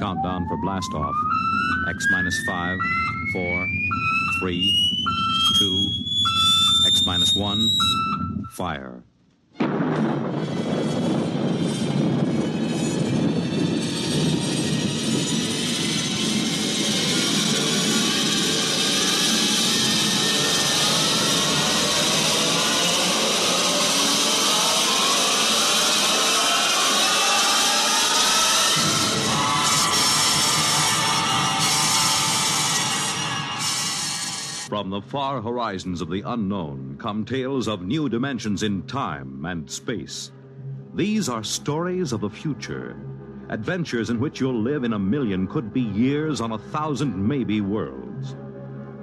countdown for blast-off. X minus 5, 4, 3, 2, X minus 1, fire. From the far horizons of the unknown come tales of new dimensions in time and space. These are stories of the future, adventures in which you'll live in a million, could be years, on 1,000 maybe worlds.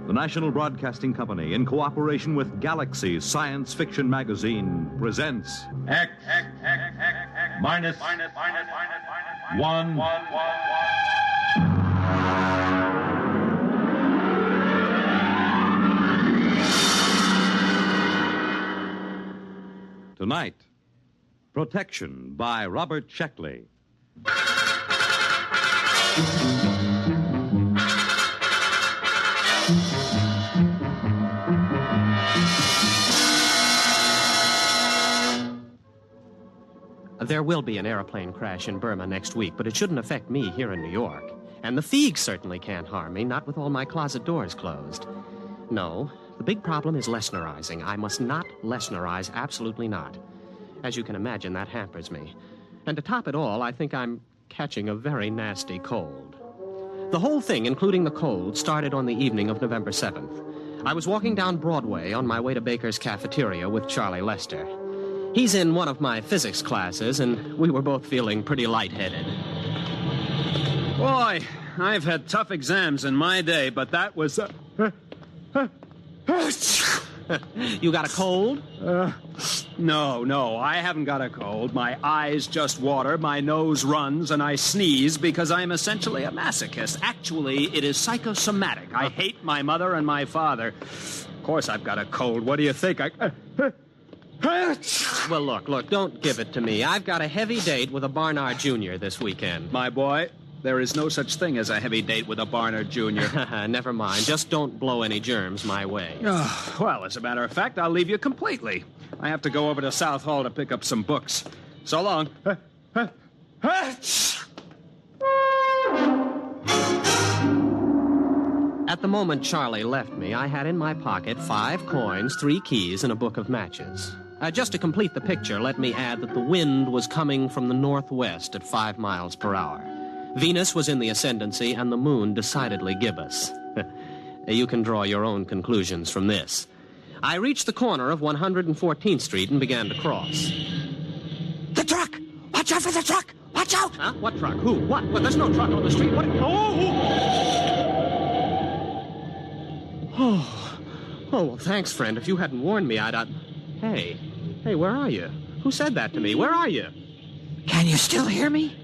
The National Broadcasting Company, in cooperation with Galaxy Science Fiction Magazine, presents X minus 1. Tonight, Protection by Robert Czechley. There will be an airplane crash in Burma next week, but it shouldn't affect me here in New York. And the thieves certainly can't harm me, not with all my closet doors closed. No, the big problem is Lesnarizing. I must not Lesnarize, absolutely not. As you can imagine, that hampers me. And to top it all, I think I'm catching a very nasty cold. The whole thing, including the cold, started on the evening of November 7th. I was walking down Broadway on my way to Baker's Cafeteria with Charlie Lester. He's in one of my physics classes, and we were both feeling pretty lightheaded. Boy, I've had tough exams in my day, but that was... You got a cold? No, I haven't got a cold. My eyes just water, my nose runs, and I sneeze because I'm essentially a masochist. Actually, it is psychosomatic. I hate my mother and my father. Of course I've got a cold. What do you think? Well, look, don't give it to me. I've got a heavy date with a Barnard Jr. this weekend. My boy, there is no such thing as a heavy date with a Barnard Jr. Never mind. Just don't blow any germs my way. Well, as a matter of fact, I'll leave you completely. I have to go over to South Hall to pick up some books. So long. At the moment Charlie left me, I had in my pocket 5 coins, 3 keys, and a book of matches. Just to complete the picture, let me add that the wind was coming from the northwest at 5 miles per hour. Venus was in the ascendancy, and the moon decidedly gibbous. You can draw your own conclusions from this. I reached the corner of 114th Street and began to cross. The truck! Watch out for the truck! Watch out! Huh? What truck? Who? What? Well, there's no truck on the street. What? Oh, well, thanks, friend. If you hadn't warned me, I'd... Hey, where are you? Who said that to me? Where are you? Can you still hear me?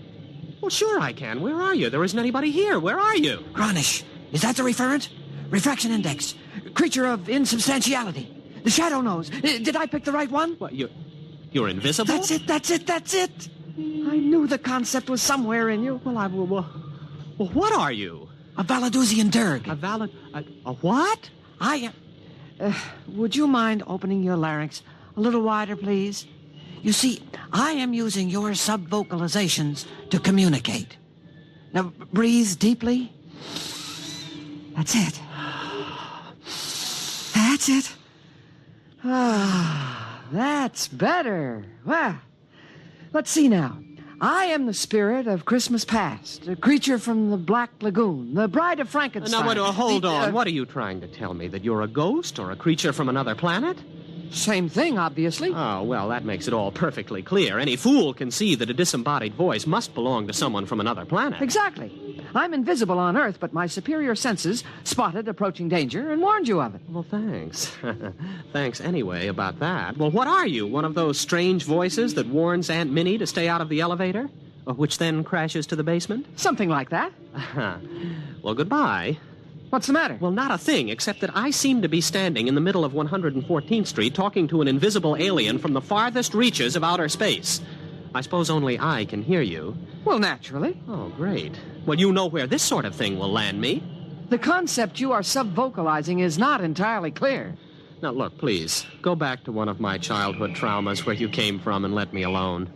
Well, sure I can. Where are you? There isn't anybody here. Where are you? Gronish. Is that the referent? Refraction index. Creature of insubstantiality. The shadow knows. Did I pick the right one? What, you're invisible? That's it. I knew the concept was somewhere in you. Well, what are you? A Valadusian Dirg. A what? I am... would you mind opening your larynx a little wider, please? You see, I am using your sub-vocalizations to communicate. Now, breathe deeply. That's it. That's it. That's better. Well, let's see now. I am the spirit of Christmas past, a creature from the Black Lagoon, the bride of Frankenstein. Now, hold on. What are you trying to tell me? That you're a ghost or a creature from another planet? Same thing, obviously. Oh, well, that makes it all perfectly clear. Any fool can see that a disembodied voice must belong to someone from another planet. Exactly. I'm invisible on Earth, but my superior senses spotted approaching danger and warned you of it. Well, thanks. Thanks anyway about that. Well, what are you? One of those strange voices that warns Aunt Minnie to stay out of the elevator? Which then crashes to the basement? Something like that. Well, goodbye. What's the matter? Well, not a thing, except that I seem to be standing in the middle of 114th Street talking to an invisible alien from the farthest reaches of outer space. I suppose only I can hear you. Well, naturally. Oh, great. Well, you know where this sort of thing will land me. The concept you are subvocalizing is not entirely clear. Now, look, please, go back to one of my childhood traumas where you came from and let me alone.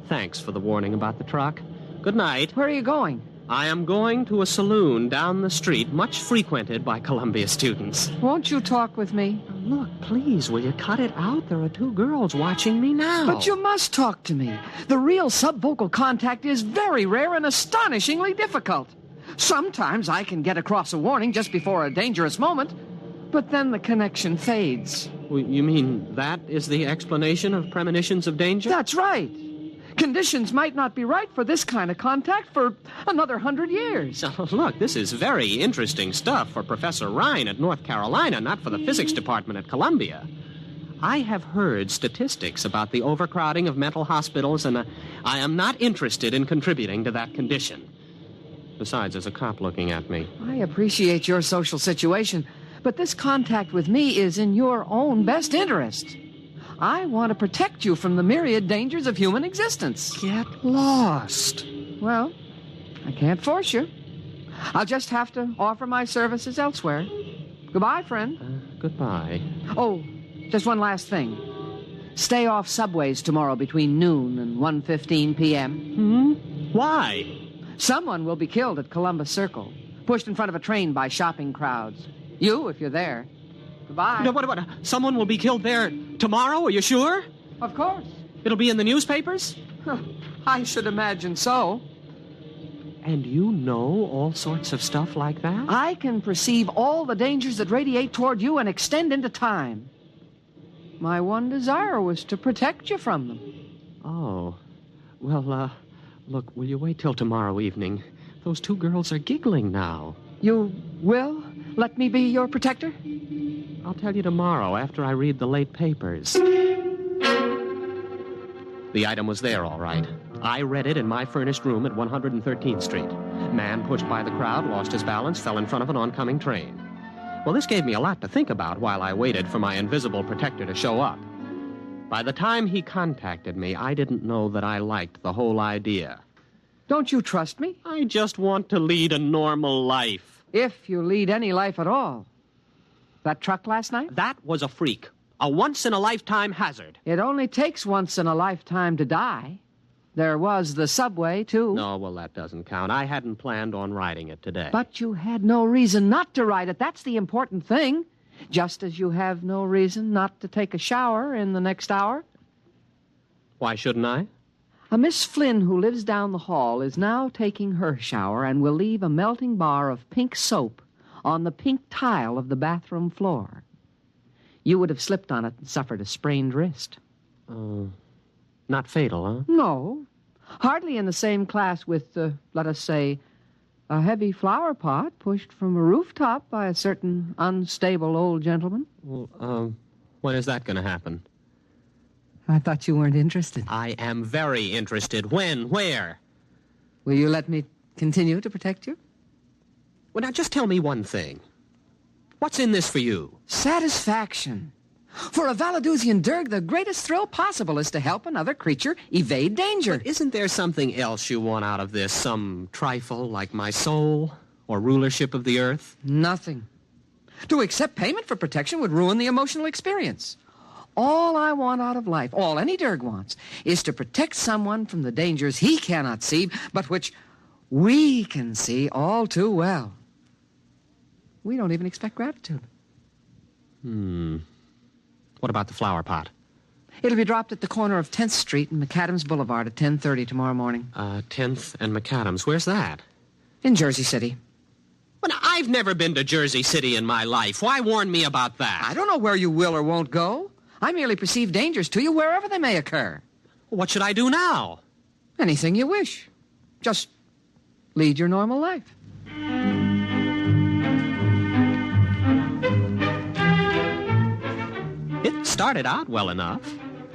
Thanks for the warning about the truck. Good night. Where are you going? I am going to a saloon down the street, much frequented by Columbia students. Won't you talk with me? Look, please, will you cut it out? There are 2 girls watching me now. But you must talk to me. The real subvocal contact is very rare and astonishingly difficult. Sometimes I can get across a warning just before a dangerous moment, but then the connection fades. Well, you mean that is the explanation of premonitions of danger? That's right. Conditions might not be right for this kind of contact for another 100 years. Oh, look, this is very interesting stuff for Professor Ryan at North Carolina, not for the physics department at Columbia. I have heard statistics about the overcrowding of mental hospitals, and I am not interested in contributing to that condition. Besides, there's a cop looking at me. I appreciate your social situation, but this contact with me is in your own best interest. I want to protect you from the myriad dangers of human existence. Get lost. Well, I can't force you. I'll just have to offer my services elsewhere. Goodbye, friend. Goodbye. Oh, just one last thing. Stay off subways tomorrow between noon and 1:15 p.m. Why? Someone will be killed at Columbus Circle, pushed in front of a train by shopping crowds. You, if you're there. Goodbye. No, what? Someone will be killed there tomorrow? Are you sure? Of course. It'll be in the newspapers? I should imagine so. And you know all sorts of stuff like that? I can perceive all the dangers that radiate toward you and extend into time. My one desire was to protect you from them. Oh. Well, look, will you wait till tomorrow evening? Those 2 girls are giggling now. You will let me be your protector? I'll tell you tomorrow after I read the late papers. The item was there, all right. I read it in my furnished room at 113th Street. Man pushed by the crowd, lost his balance, fell in front of an oncoming train. Well, this gave me a lot to think about while I waited for my invisible protector to show up. By the time he contacted me, I didn't know that I liked the whole idea. Don't you trust me? I just want to lead a normal life. If you lead any life at all. That truck last night? That was a freak. A once-in-a-lifetime hazard. It only takes once in a lifetime to die. There was the subway, too. No, well, that doesn't count. I hadn't planned on riding it today. But you had no reason not to ride it. That's the important thing. Just as you have no reason not to take a shower in the next hour. Why shouldn't I? A Miss Flynn who lives down the hall is now taking her shower and will leave a melting bar of pink soap on the pink tile of the bathroom floor. You would have slipped on it and suffered a sprained wrist. Not fatal, huh? No. Hardly in the same class with, let us say, a heavy flower pot pushed from a rooftop by a certain unstable old gentleman. Well, when is that going to happen? I thought you weren't interested. I am very interested. When? Where? Will you let me continue to protect you? Well, now, just tell me one thing. What's in this for you? Satisfaction. For a Valadusian Derg, the greatest thrill possible is to help another creature evade danger. But isn't there something else you want out of this? Some trifle like my soul or rulership of the earth? Nothing. To accept payment for protection would ruin the emotional experience. All I want out of life, all any Derg wants, is to protect someone from the dangers he cannot see, but which we can see all too well. We don't even expect gratitude. What about the flower pot? It'll be dropped at the corner of 10th Street and McAdams Boulevard at 10:30 tomorrow morning. 10th and McAdams. Where's that? In Jersey City. Well, now, I've never been to Jersey City in my life. Why warn me about that? I don't know where you will or won't go. I merely perceive dangers to you wherever they may occur. What should I do now? Anything you wish. Just lead your normal life. It started out well enough.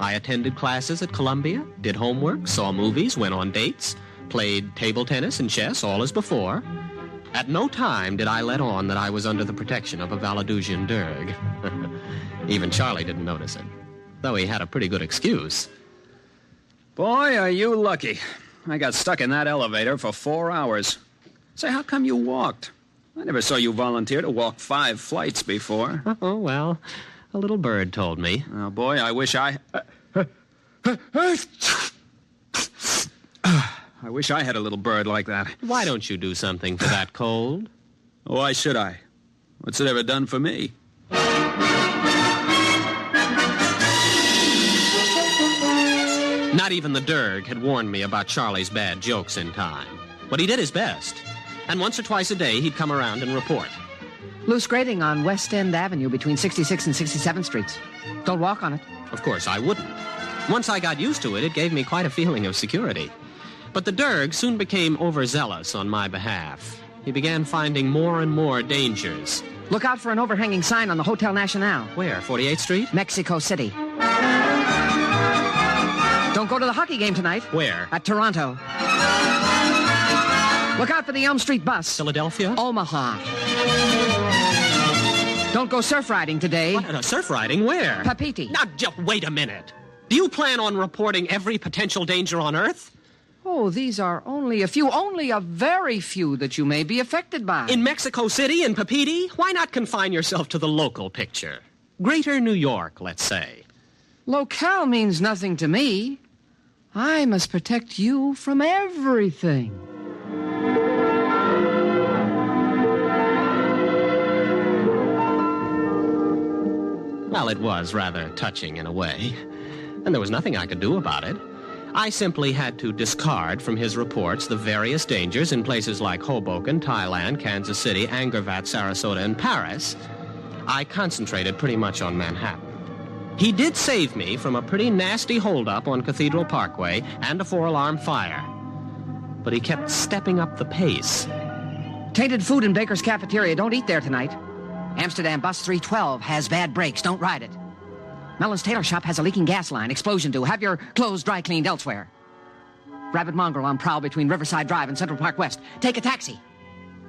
I attended classes at Columbia, did homework, saw movies, went on dates, played table tennis and chess, all as before. At no time did I let on that I was under the protection of a Valadusian Derg. Even Charlie didn't notice it, though he had a pretty good excuse. Boy, are you lucky. I got stuck in that elevator for 4 hours. Say, how come you walked? I never saw you volunteer to walk 5 flights before. Oh, well, a little bird told me. Oh, boy, I wish I... I wish I had a little bird like that. Why don't you do something for that cold? Why should I? What's it ever done for me? Not even the Derg had warned me about Charlie's bad jokes in time. But he did his best. And once or twice a day, he'd come around and report. Loose grading on West End Avenue between 66th and 67th Streets. Don't walk on it. Of course, I wouldn't. Once I got used to it, it gave me quite a feeling of security. But the Derg soon became overzealous on my behalf. He began finding more and more dangers. Look out for an overhanging sign on the Hotel Nacional. Where, 48th Street? Mexico City. Don't go to the hockey game tonight. Where? At Toronto. Look out for the Elm Street bus. Philadelphia? Omaha. Don't go surf riding today. What? Surf riding? Where? Papiti. Now, just wait a minute. Do you plan on reporting every potential danger on Earth? Oh, these are only a very few that you may be affected by. In Mexico City, in Papiti? Why not confine yourself to the local picture? Greater New York, let's say. Locale means nothing to me. I must protect you from everything. Well, it was rather touching in a way, and there was nothing I could do about it. I simply had to discard from his reports the various dangers in places like Hoboken, Thailand, Kansas City, Angkor-Wat, Sarasota, and Paris. I concentrated pretty much on Manhattan. He did save me from a pretty nasty holdup on Cathedral Parkway and a 4-alarm fire. But he kept stepping up the pace. Tainted food in Baker's cafeteria. Don't eat there tonight. Amsterdam bus 312 has bad brakes. Don't ride it. Mellon's tailor shop has a leaking gas line. Explosion due. Have your clothes dry cleaned elsewhere. Rabid mongrel on prowl between Riverside Drive and Central Park West. Take a taxi.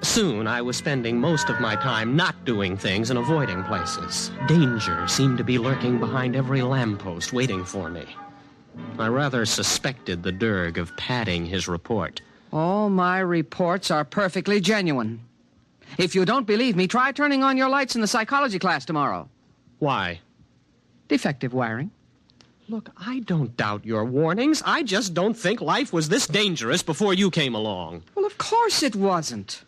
Soon, I was spending most of my time not doing things and avoiding places. Danger seemed to be lurking behind every lamppost waiting for me. I rather suspected the Derg of padding his report. All my reports are perfectly genuine. If you don't believe me, try turning on your lights in the psychology class tomorrow. Why? Defective wiring. Look, I don't doubt your warnings. I just don't think life was this dangerous before you came along. Well, of course it wasn't.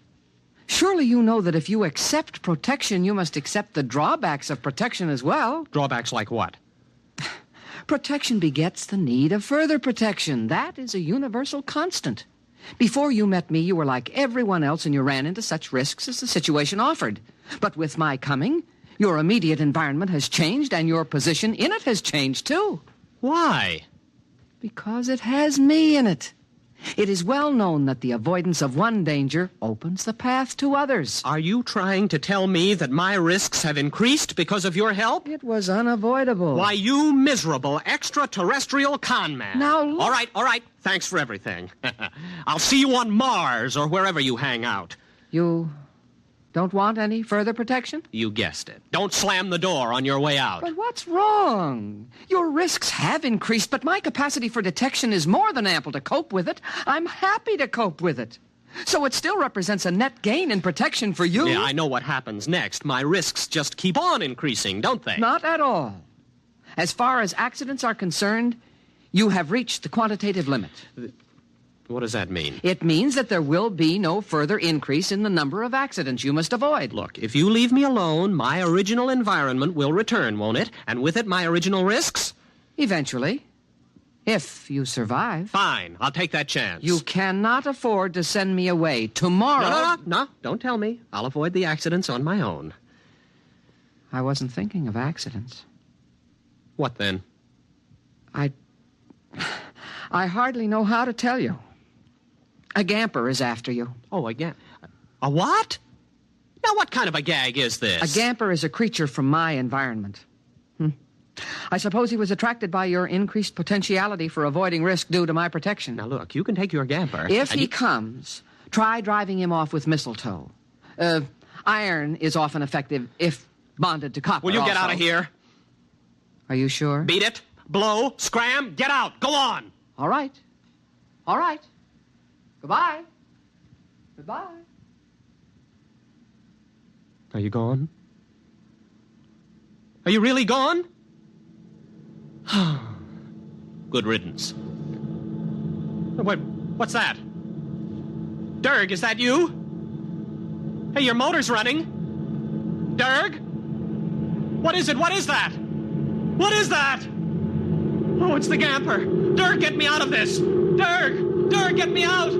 Surely you know that if you accept protection, you must accept the drawbacks of protection as well. Drawbacks like what? Protection begets the need of further protection. That is a universal constant. Before you met me, you were like everyone else, and you ran into such risks as the situation offered. But with my coming, your immediate environment has changed, and your position in it has changed, too. Why? Because it has me in it. It is well known that the avoidance of one danger opens the path to others. Are you trying to tell me that my risks have increased because of your help? It was unavoidable. Why, you miserable extraterrestrial con man. Now look. All right. Thanks for everything. I'll see you on Mars or wherever you hang out. You don't want any further protection? You guessed it. Don't slam the door on your way out. But what's wrong? Your risks have increased, but my capacity for detection is more than ample to cope with it. I'm happy to cope with it. So it still represents a net gain in protection for you. Yeah, I know what happens next. My risks just keep on increasing, don't they? Not at all. As far as accidents are concerned, you have reached the quantitative limit. What does that mean? It means that there will be no further increase in the number of accidents you must avoid. Look, if you leave me alone, my original environment will return, won't it? And with it, my original risks? Eventually. If you survive. Fine, I'll take that chance. You cannot afford to send me away. Tomorrow... No, don't tell me. I'll avoid the accidents on my own. I wasn't thinking of accidents. What then? I hardly know how to tell you. A gamper is after you. Oh, again. A what? Now, what kind of a gag is this? A gamper is a creature from my environment. I suppose he was attracted by your increased potentiality for avoiding risk due to my protection. Now, look, you can take your gamper. If he comes, try driving him off with mistletoe. Iron is often effective if bonded to copper. Will you get also. out of here? Are you sure? Beat it. Blow. Scram. Get out. Go on. All right. All right. Goodbye. Goodbye. Are you gone? Are you really gone? Good riddance. What's that? Dirk, is that you? Hey, your motor's running. Dirk? What is it? What is that? What is that? Oh, it's the Gamper. Dirk, get me out of this. Dirk! Dirk, get me out!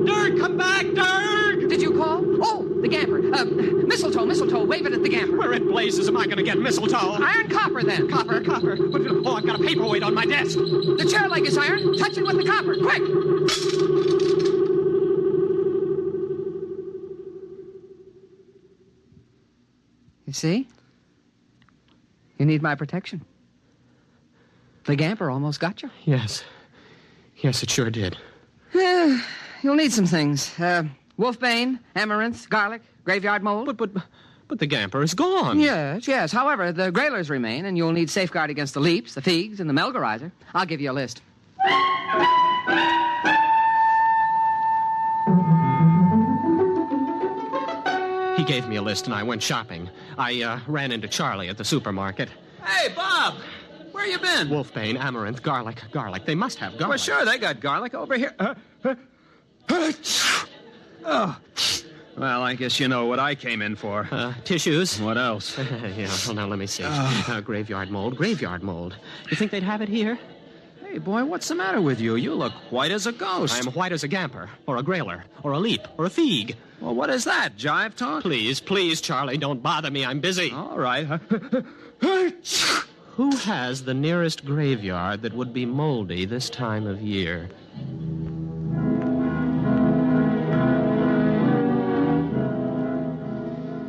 Dirk, come back! Dirk! Did you call? Oh, the Gamper. Mistletoe, wave it at the Gamper. Where in blazes am I going to get mistletoe? Iron copper, then. Copper. Oh, I've got a paperweight on my desk. The chair leg is iron. Touch it with the copper, quick! You see? You need my protection. The Gamper almost got you. Yes. Yes, it sure did. You'll need some things. Wolfbane, amaranth, garlic, graveyard mold. But the Gamper is gone. Yes. However, the Grailers remain, and you'll need safeguard against the leaps, the figs, and the melgarizer. I'll give you a list. He gave me a list, and I went shopping. I ran into Charlie at the supermarket. Hey, Bob! Where you been? Wolfbane, amaranth, garlic. They must have garlic. Well, sure, they got garlic over here. Oh. Well, I guess you know what I came in for. Tissues. What else? Yeah, well, now let me see. Graveyard mold. You think they'd have it here? Hey, boy, what's the matter with you? You look white as a ghost. I'm white as a Gamper, or a Grailer, or a leap, or a fig. Well, what is that, jive talk? Please, Charlie, don't bother me. I'm busy. All right. Who has the nearest graveyard that would be moldy this time of year?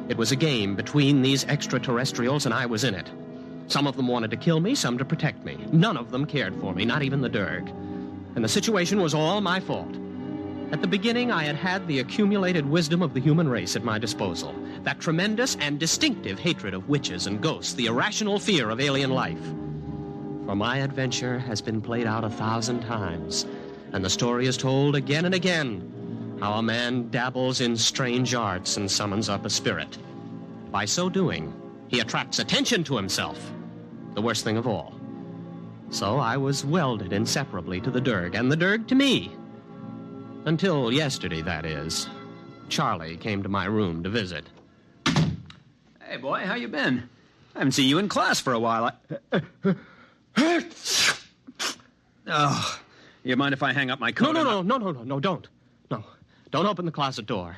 It was a game between these extraterrestrials, and I was in it. Some of them wanted to kill me, some to protect me. None of them cared for me, not even the Dirk. And the situation was all my fault. At the beginning, I had the accumulated wisdom of the human race at my disposal. That tremendous and distinctive hatred of witches and ghosts, the irrational fear of alien life. For my adventure has been played out 1,000 times, and the story is told again and again, how a man dabbles in strange arts and summons up a spirit. By so doing, he attracts attention to himself, the worst thing of all. So I was welded inseparably to the Dirk, and the Dirk to me. Until yesterday, that is. Charlie came to my room to visit. Hey, boy, how you been? I haven't seen you in class for a while. Oh, you mind if I hang up my coat? No, don't. No, don't open the closet door.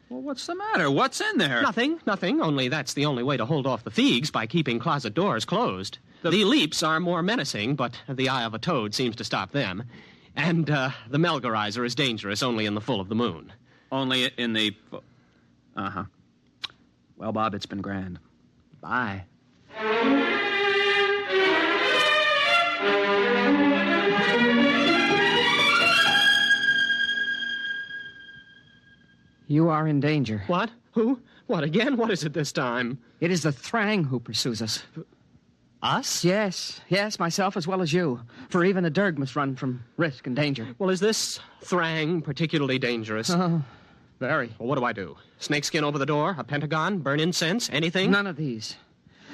Well, what's the matter? What's in there? Nothing, only that's the only way to hold off the figs, by keeping closet doors closed. The leaps are more menacing, but the eye of a toad seems to stop them. And the melgarizer is dangerous only in the full of the moon. Only in the... Uh-huh. Well, Bob, it's been grand. Bye. You are in danger. What? Who? What again? What is it this time? It is the Thrang who pursues us. Us? Yes, myself as well as you. For even a Dirg must run from risk and danger. Well, is this Thrang particularly dangerous? Very. Well, what do I do? Snakeskin over the door? A pentagon? Burn incense? Anything? None of these.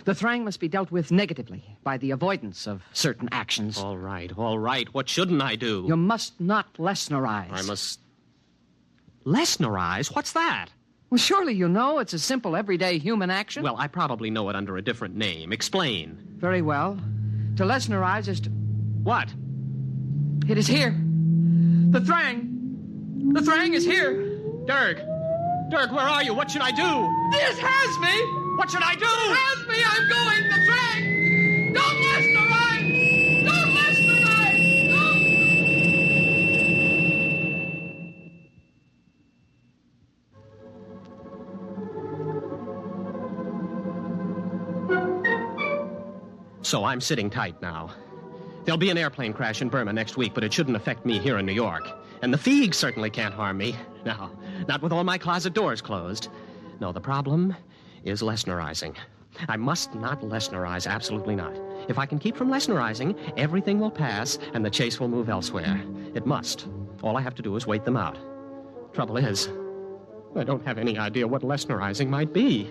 The Thrang must be dealt with negatively by the avoidance of certain actions. All right. What shouldn't I do? You must not Lesnerize. I must... Lesnerize? What's that? Well, surely you know it's a simple, everyday human action. Well, I probably know it under a different name. Explain. Very well. To Lesnerize is to... What? It is here. The Thrang. The Thrang is here. Dirk, where are you? What should I do? This has me. What should I do? It has me. I'm going. The Thrang. Don't Lesnerize. Don't Lesnerize. Don't. So I'm sitting tight now. There'll be an airplane crash in Burma next week, but it shouldn't affect me here in New York. And the figs certainly can't harm me. No, not with all my closet doors closed. No, the problem is Lesnerizing. I must not Lesnerize, absolutely not. If I can keep from Lesnerizing, everything will pass and the chase will move elsewhere. It must. All I have to do is wait them out. Trouble is, I don't have any idea what Lesnerizing might be.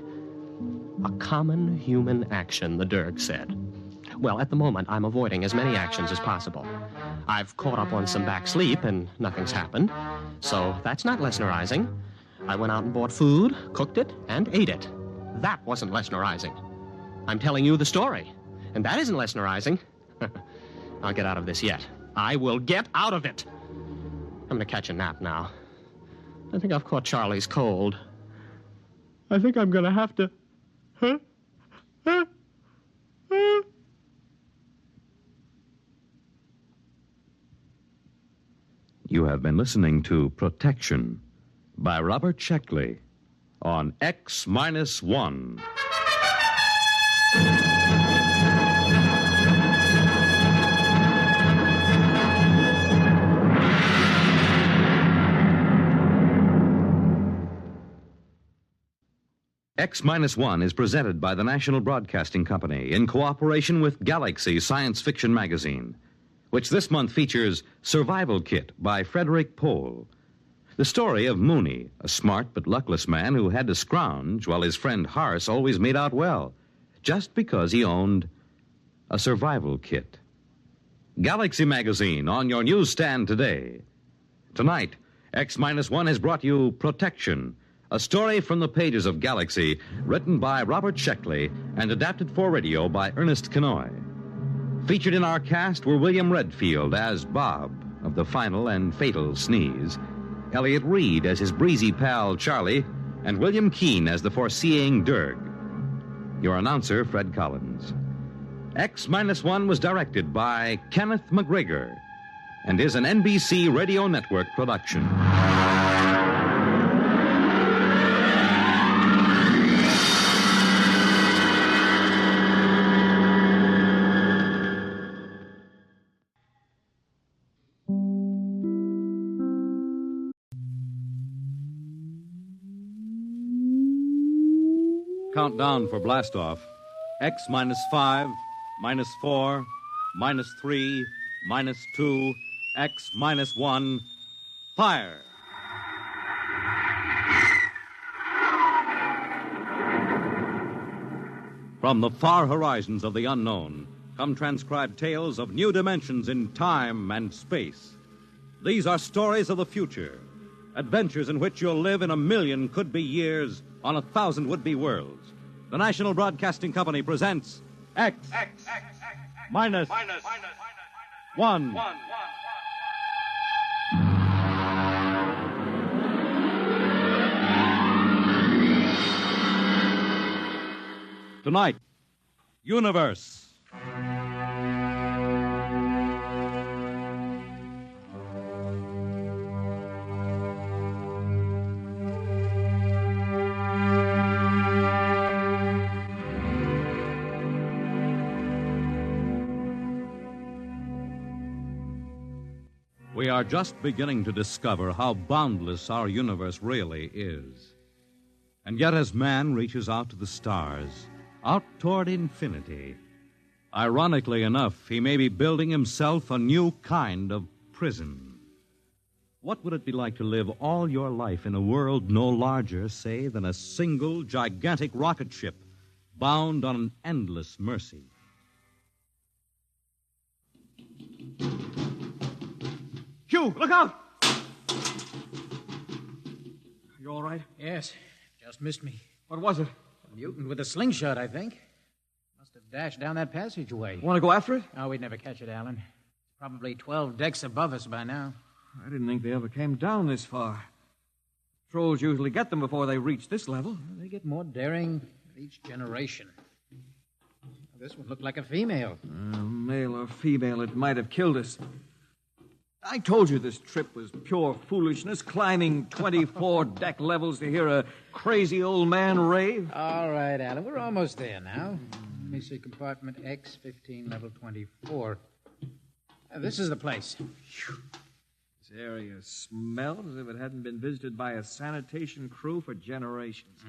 A common human action, the Derg said. Well, at the moment, I'm avoiding as many actions as possible. I've caught up on some back sleep and nothing's happened. So that's not Lesnerizing. I went out and bought food, cooked it, and ate it. That wasn't Lesnerizing. I'm telling you the story. And that isn't Lesnerizing. I'll get out of this yet. I will get out of it. I'm going to catch a nap now. I think I've caught Charlie's cold. I think I'm going to have to... You have been listening to Protection by Robert Czechley on X-1. X-1 is presented by the National Broadcasting Company in cooperation with Galaxy Science Fiction Magazine, which this month features Survival Kit by Frederick Pohl. The story of Mooney, a smart but luckless man who had to scrounge while his friend Harse always made out well, just because he owned a survival kit. Galaxy Magazine on your newsstand today. Tonight, X-1 has brought you Protection, a story from the pages of Galaxy, written by Robert Czechley and adapted for radio by Ernest Kenoy. Featured in our cast were William Redfield as Bob of the final and fatal sneeze, Elliot Reed as his breezy pal Charlie, and William Keane as the foreseeing Derg. Your announcer, Fred Collins. X-1 was directed by Kenneth McGregor and is an NBC Radio Network production. Countdown for blastoff. X -5, -4, -3, -2, X -1. Fire! From the far horizons of the unknown come transcribed tales of new dimensions in time and space. These are stories of the future, adventures in which you'll live in 1,000,000 could-be years on 1,000 would-be worlds. The National Broadcasting Company presents X minus one. Tonight, Universe. We are just beginning to discover how boundless our universe really is. And yet, as man reaches out to the stars, out toward infinity, ironically enough, he may be building himself a new kind of prison. What would it be like to live all your life in a world no larger, say, than a single gigantic rocket ship bound on an endless mercy? Hugh, look out! You all right? Yes, just missed me. What was it? A mutant with a slingshot, I think. Must have dashed down that passageway. Want to go after it? Oh, we'd never catch it, Alan. It's probably 12 decks above us by now. I didn't think they ever came down this far. Trolls usually get them before they reach this level. Well, they get more daring with each generation. This one looked like a female. Male or female, it might have killed us. I told you this trip was pure foolishness, climbing 24 deck levels to hear a crazy old man rave. All right, Alan, we're almost there now. Let me see, compartment X, 15, level 24. This is the place. This area smells as if it hadn't been visited by a sanitation crew for generations.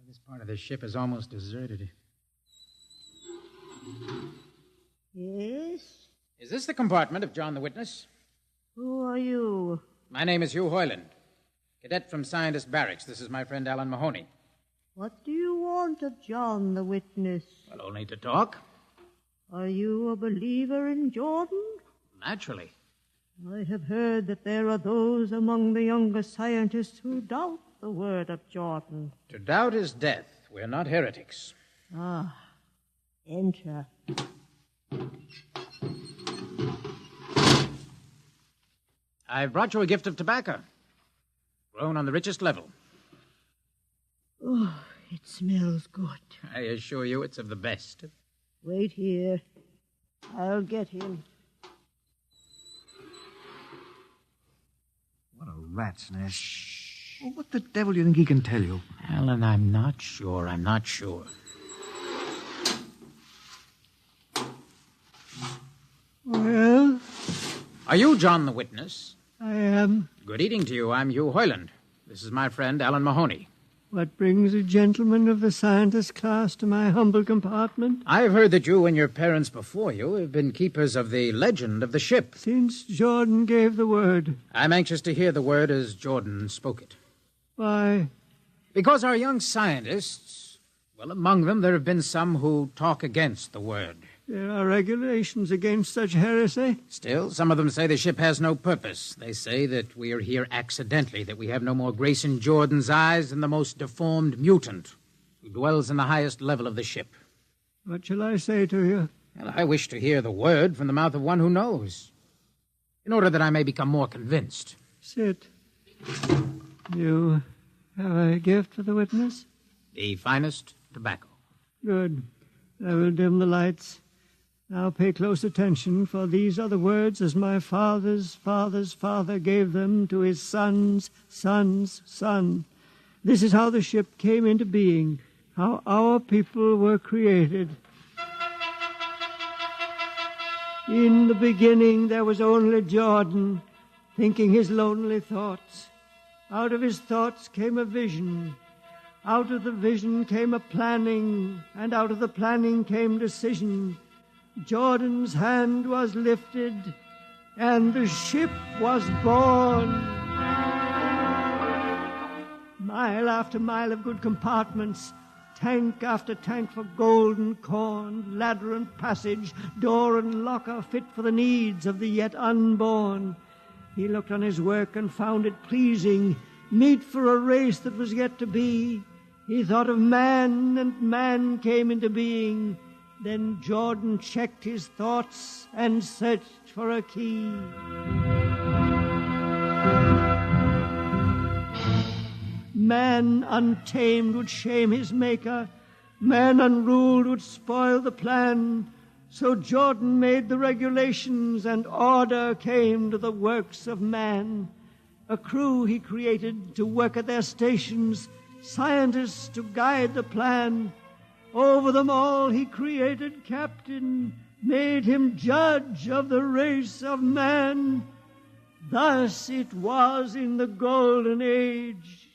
This part of the ship is almost deserted. Yes? Is this the compartment of John the Witness? Who are you? My name is Hugh Hoyland, cadet from Scientist Barracks. This is my friend Alan Mahoney. What do you want of John the Witness? Well, only to talk. Are you a believer in Jordan? Naturally. I have heard that there are those among the younger scientists who doubt the word of Jordan. To doubt is death. We're not heretics. Ah, enter. I've brought you a gift of tobacco, grown on the richest level. Oh, it smells good. I assure you it's of the best. Wait here. I'll get him. What a rat's nest. Well, what the devil do you think he can tell you? Alan, I'm not sure. Well, Are you John the Witness? I am. Good evening to you. I'm Hugh Hoyland. This is my friend Alan Mahoney. What brings a gentleman of the scientist class to my humble compartment? I've heard that you and your parents before you have been keepers of the legend of the ship. Since Jordan gave the word. I'm anxious to hear the word as Jordan spoke it. Why? Because our young scientists, well, among them there have been some who talk against the word. There are regulations against such heresy. Still, some of them say the ship has no purpose. They say that we are here accidentally, that we have no more grace in Jordan's eyes than the most deformed mutant who dwells in the highest level of the ship. What shall I say to you? Well, I wish to hear the word from the mouth of one who knows, in order that I may become more convinced. Sit. You have a gift for the witness? The finest tobacco. Good. I will dim the lights. Now pay close attention, for these are the words as my father's father's father gave them to his son's son's son. This is how the ship came into being, how our people were created. In the beginning there was only Jordan, thinking his lonely thoughts. Out of his thoughts came a vision. Out of the vision came a planning, and out of the planning came decision. Jordan's hand was lifted, and the ship was born. Mile after mile of good compartments, tank after tank for gold and corn, ladder and passage, door and locker fit for the needs of the yet unborn. He looked on his work and found it pleasing, meet for a race that was yet to be. He thought of man, and man came into being. Then Jordan checked his thoughts and searched for a key. Man untamed would shame his maker. Man unruled would spoil the plan. So Jordan made the regulations, and order came to the works of man. A crew he created to work at their stations, scientists to guide the plan. Over them all he created captain, made him judge of the race of man. Thus it was in the golden age.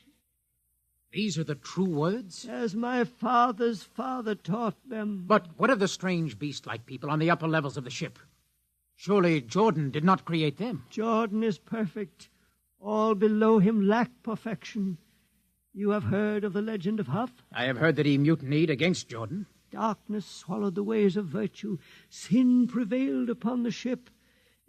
These are the true words? As my father's father taught them. But what of the strange beast-like people on the upper levels of the ship? Surely Jordan did not create them. Jordan is perfect. All below him lack perfection. You have heard of the legend of Huff? I have heard that he mutinied against Jordan. Darkness swallowed the ways of virtue. Sin prevailed upon the ship.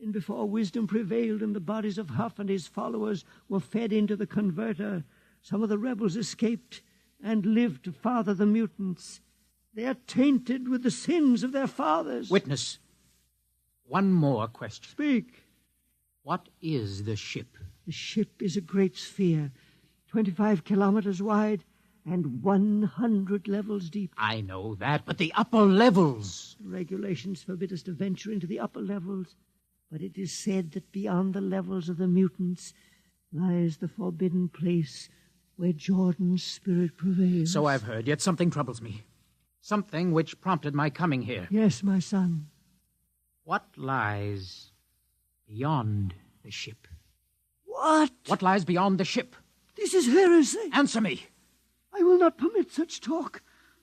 And before wisdom prevailed and the bodies of Huff and his followers were fed into the converter, some of the rebels escaped and lived to father the mutants. They are tainted with the sins of their fathers. Witness, one more question. Speak. What is the ship? The ship is a great sphere, 25 kilometers wide and 100 levels deep. I know that, but the upper levels. Regulations forbid us to venture into the upper levels, but it is said that beyond the levels of the mutants lies the forbidden place where Jordan's spirit prevails. So I've heard, yet something troubles me. Something which prompted my coming here. Yes, my son. What lies beyond the ship? What? What lies beyond the ship? This is heresy. Answer me. I will not permit such talk.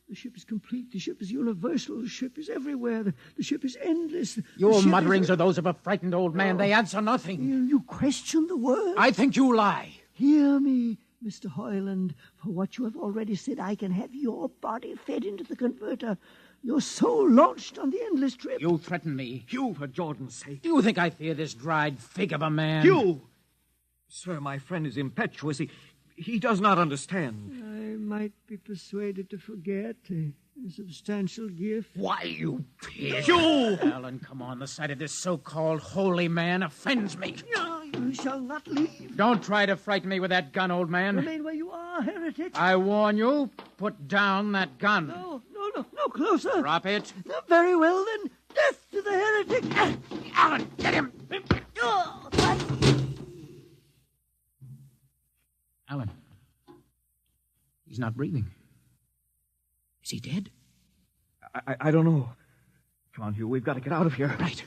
The ship is complete. The ship is universal. The ship is everywhere. The ship is endless. Your mutterings are those of a frightened old man. They answer nothing. You question the words. I think you lie. Hear me, Mr. Hoyland. For what you have already said, I can have your body fed into the converter. Your soul launched on the endless trip. You threaten me. Hugh, for Jordan's sake. Do you think I fear this dried fig of a man? Hugh! Sir, my friend is impetuous. He does not understand. I might be persuaded to forget a substantial gift. Why, you pig! Hugh! Alan, come on. The sight of this so-called holy man offends me. No, you shall not leave. Don't try to frighten me with that gun, old man. Remain where you are, heretic. I warn you, put down that gun. No, closer. Drop it. No, very well, then. Death to the heretic. Alan, get him. Alan. He's not breathing. Is he dead? I don't know. Come on, Hugh. We've got to get out of here. Right.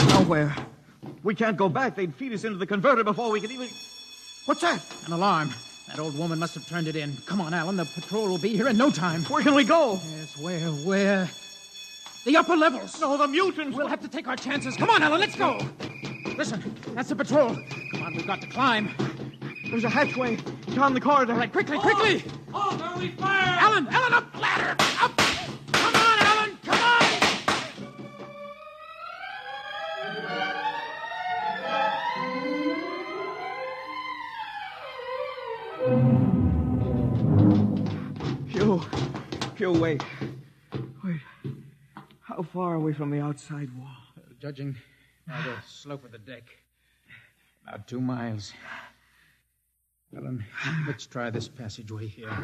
Nowhere. We can't go back. They'd feed us into the converter before we could even... What's that? An alarm. That old woman must have turned it in. Come on, Alan. The patrol will be here in no time. Where can we go? Yes, where? The upper levels. No, the mutants. We'll have to take our chances. Come on, Alan. Let's go. Listen, that's the patrol. Come on, we've got to climb. There's a hatchway down the corridor. Right, quickly! Oh, we fire! Alan, up! Ladder! Up! Come on, Alan! Come on! Hugh, wait. How far are we from the outside wall? Judging by the slope of the deck, about 2 miles. Alan, let's try this passageway here.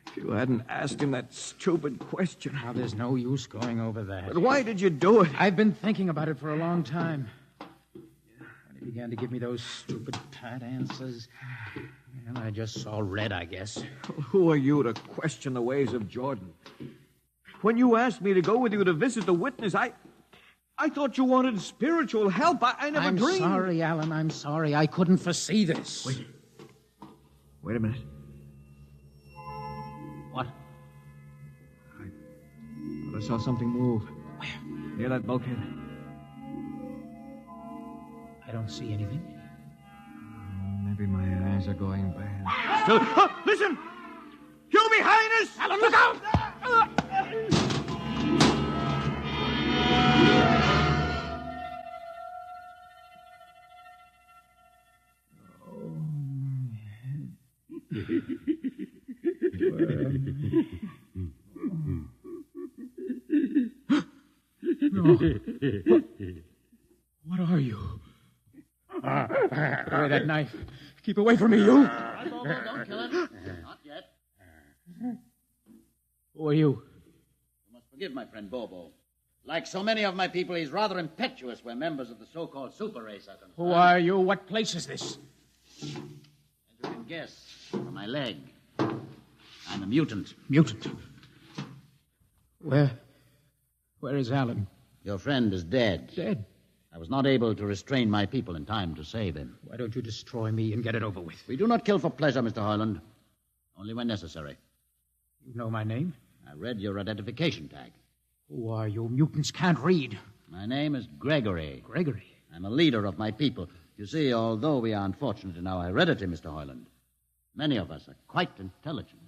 If you hadn't asked him that stupid question. Now, there's no use going over that. But why did you do it? I've been thinking about it for a long time. When he began to give me those stupid pat answers, well, I just saw red, I guess. Who are you to question the ways of Jordan? When you asked me to go with you to visit the witness, I thought you wanted spiritual help. I never dreamed. I'm sorry, Alan. I'm sorry. I couldn't foresee this. Wait a minute. What? I saw something move. Where? Near that bulkhead. I don't see anything. Maybe my eyes are going bad. Listen! You behind us! Alan, look out! No. What are you? Put away that knife. Keep away from me, you. Don't kill him. Not yet. Who are you? You must forgive my friend Bobo. Like so many of my people, he's rather impetuous where members of the so-called super race are concerned. Who are you? What place is this? As you can guess from my leg, I'm a mutant. Mutant? Where is Alan? Your friend is dead. Dead? I was not able to restrain my people in time to save him. Why don't you destroy me and get it over with? We do not kill for pleasure, Mr. Hoyland. Only when necessary. You know my name? I read your identification tag. Who are you? Mutants can't read. My name is Gregory. Gregory? I'm a leader of my people. You see, although we are unfortunate in our heredity, Mr. Hoyland, many of us are quite intelligent.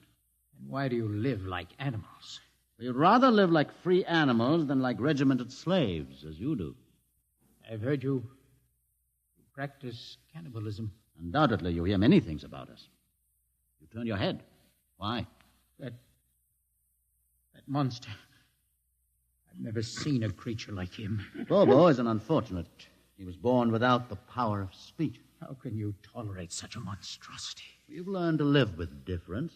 And why do you live like animals? We'd rather live like free animals than like regimented slaves, as you do. I've heard you practice cannibalism. Undoubtedly, you hear many things about us. You turn your head. Why? That monster. I've never seen a creature like him. Bobo is an unfortunate. He was born without the power of speech. How can you tolerate such a monstrosity? We've learned to live with difference.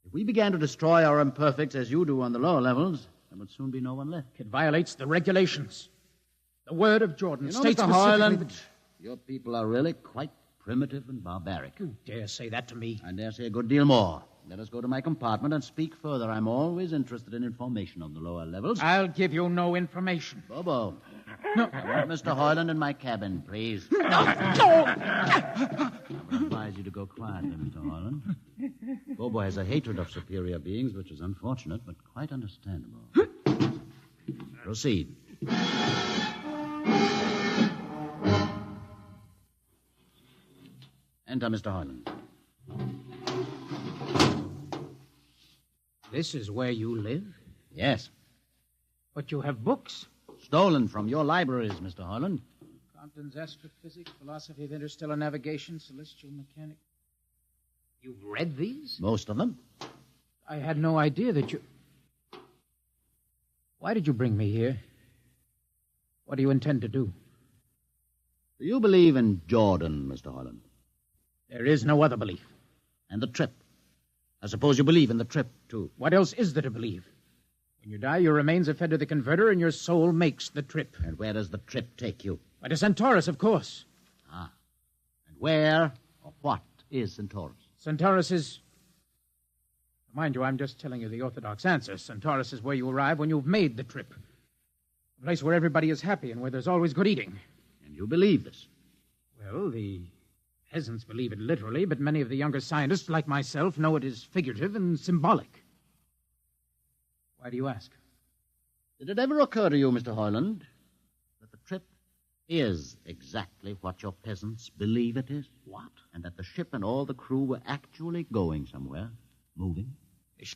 If we began to destroy our imperfects as you do on the lower levels, there would soon be no one left. It violates the regulations. The word of Jordan states Mr. specifically Hoyland, that... your people are really quite primitive and barbaric. You dare say that to me? I dare say a good deal more. Let us go to my compartment and speak further. I'm always interested in information on the lower levels. I'll give you no information. Bobo. No. I want Mr. Hoyland in my cabin, please. No. I would advise you to go quietly, Mr. Hoyland. Bobo has a hatred of superior beings, which is unfortunate, but quite understandable. Proceed. Enter, Mr. Hoyland. This is where you live? Yes. But you have books. Stolen from your libraries, Mr. Hoyland. Compton's Astrophysics, Philosophy of Interstellar Navigation, Celestial Mechanics. You've read these? Most of them. I had no idea that you... Why did you bring me here? What do you intend to do? Do you believe in Jordan, Mr. Hoyland? There is no other belief. And the trip? I suppose you believe in the trip, too. What else is there to believe? When you die, your remains are fed to the converter, and your soul makes the trip. And where does the trip take you? Why, to Centaurus, of course. Ah. And where or what is Centaurus? Centaurus is... Mind you, I'm just telling you the orthodox answer. Centaurus is where you arrive when you've made the trip. A place where everybody is happy and where there's always good eating. And you believe this? Well, the peasants believe it literally, but many of the younger scientists, like myself, know it is figurative and symbolic. Why do you ask? Did it ever occur to you, Mr. Hoyland, that the trip is exactly what your peasants believe it is? What? And that the ship and all the crew were actually going somewhere, moving? The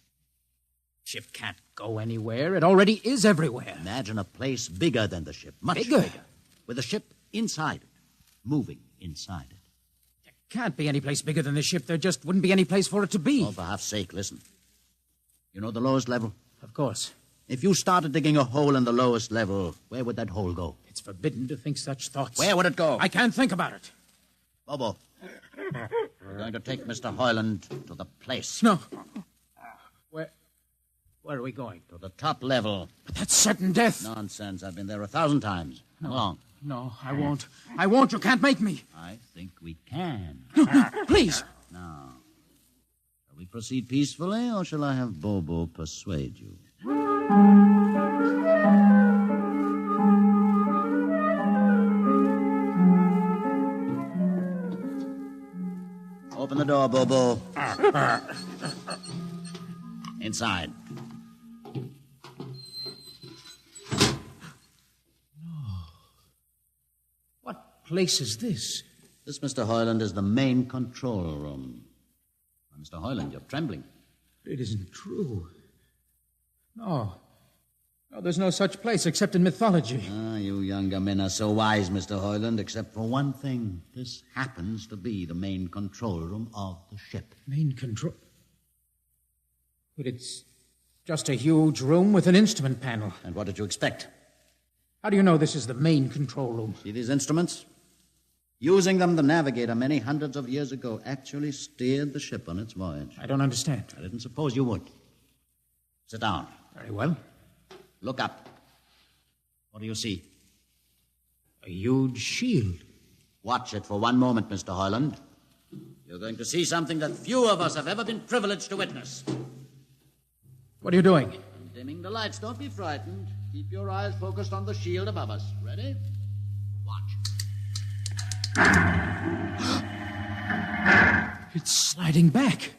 ship can't go anywhere. It already is everywhere. Imagine a place bigger than the ship, much Bigger? bigger, with the ship inside it, moving inside it. There can't be any place bigger than the ship. There just wouldn't be any place for it to be. Oh, for half's sake, listen. You know the lowest level? Of course. If you started digging a hole in the lowest level, where would that hole go? It's forbidden to think such thoughts. Where would it go? I can't think about it. Bobo, we're going to take Mr. Hoyland to the place. No. Where are we going? To the top level. But that's certain death. Nonsense. I've been there 1,000 times. How long? No, I won't. I won't. You can't make me. I think we can. No, please. Now, shall we proceed peacefully, or shall I have Bobo persuade you? Open the door, Bobo. Inside. What place is this? This, Mr. Hoyland, is the main control room. Now, Mr. Hoyland, you're trembling. It isn't true. No, there's no such place except in mythology. Ah, you younger men are so wise, Mr. Hoyland, except for one thing. This happens to be the main control room of the ship. Main control? But it's just a huge room with an instrument panel. And what did you expect? How do you know this is the main control room? See these instruments? Using them, the navigator many hundreds of years ago actually steered the ship on its voyage. I don't understand. I didn't suppose you would. Sit down. Very well. Look up. What do you see? A huge shield. Watch it for one moment, Mr. Hoyland. You're going to see something that few of us have ever been privileged to witness. What are you doing? I'm dimming the lights. Don't be frightened. Keep your eyes focused on the shield above us. Ready? Watch. It's sliding back.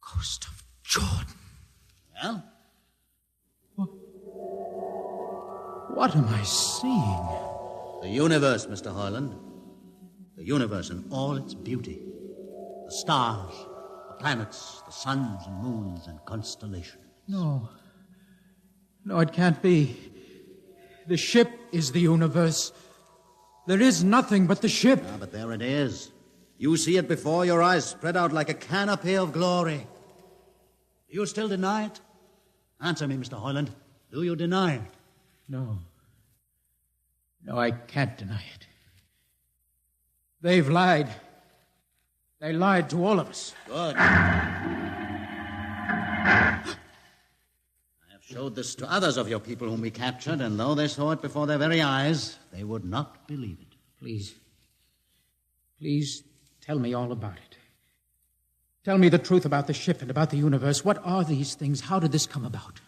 Ghost of Jordan. Well? What am I seeing? The universe, Mr. Hoyland. The universe in all its beauty. The stars, the planets, the suns and moons and constellations. No, it can't be. The ship is the universe. There is nothing but the ship. Ah, but there it is. You see it before your eyes, spread out like a canopy of glory. Do you still deny it? Answer me, Mr. Hoyland. Do you deny it? No, I can't deny it. They've lied. They lied to all of us. Good. I have showed this to others of your people whom we captured, and though they saw it before their very eyes, they would not believe it. Please tell me all about it. Tell me the truth about the ship and about the universe. What are these things? How did this come about?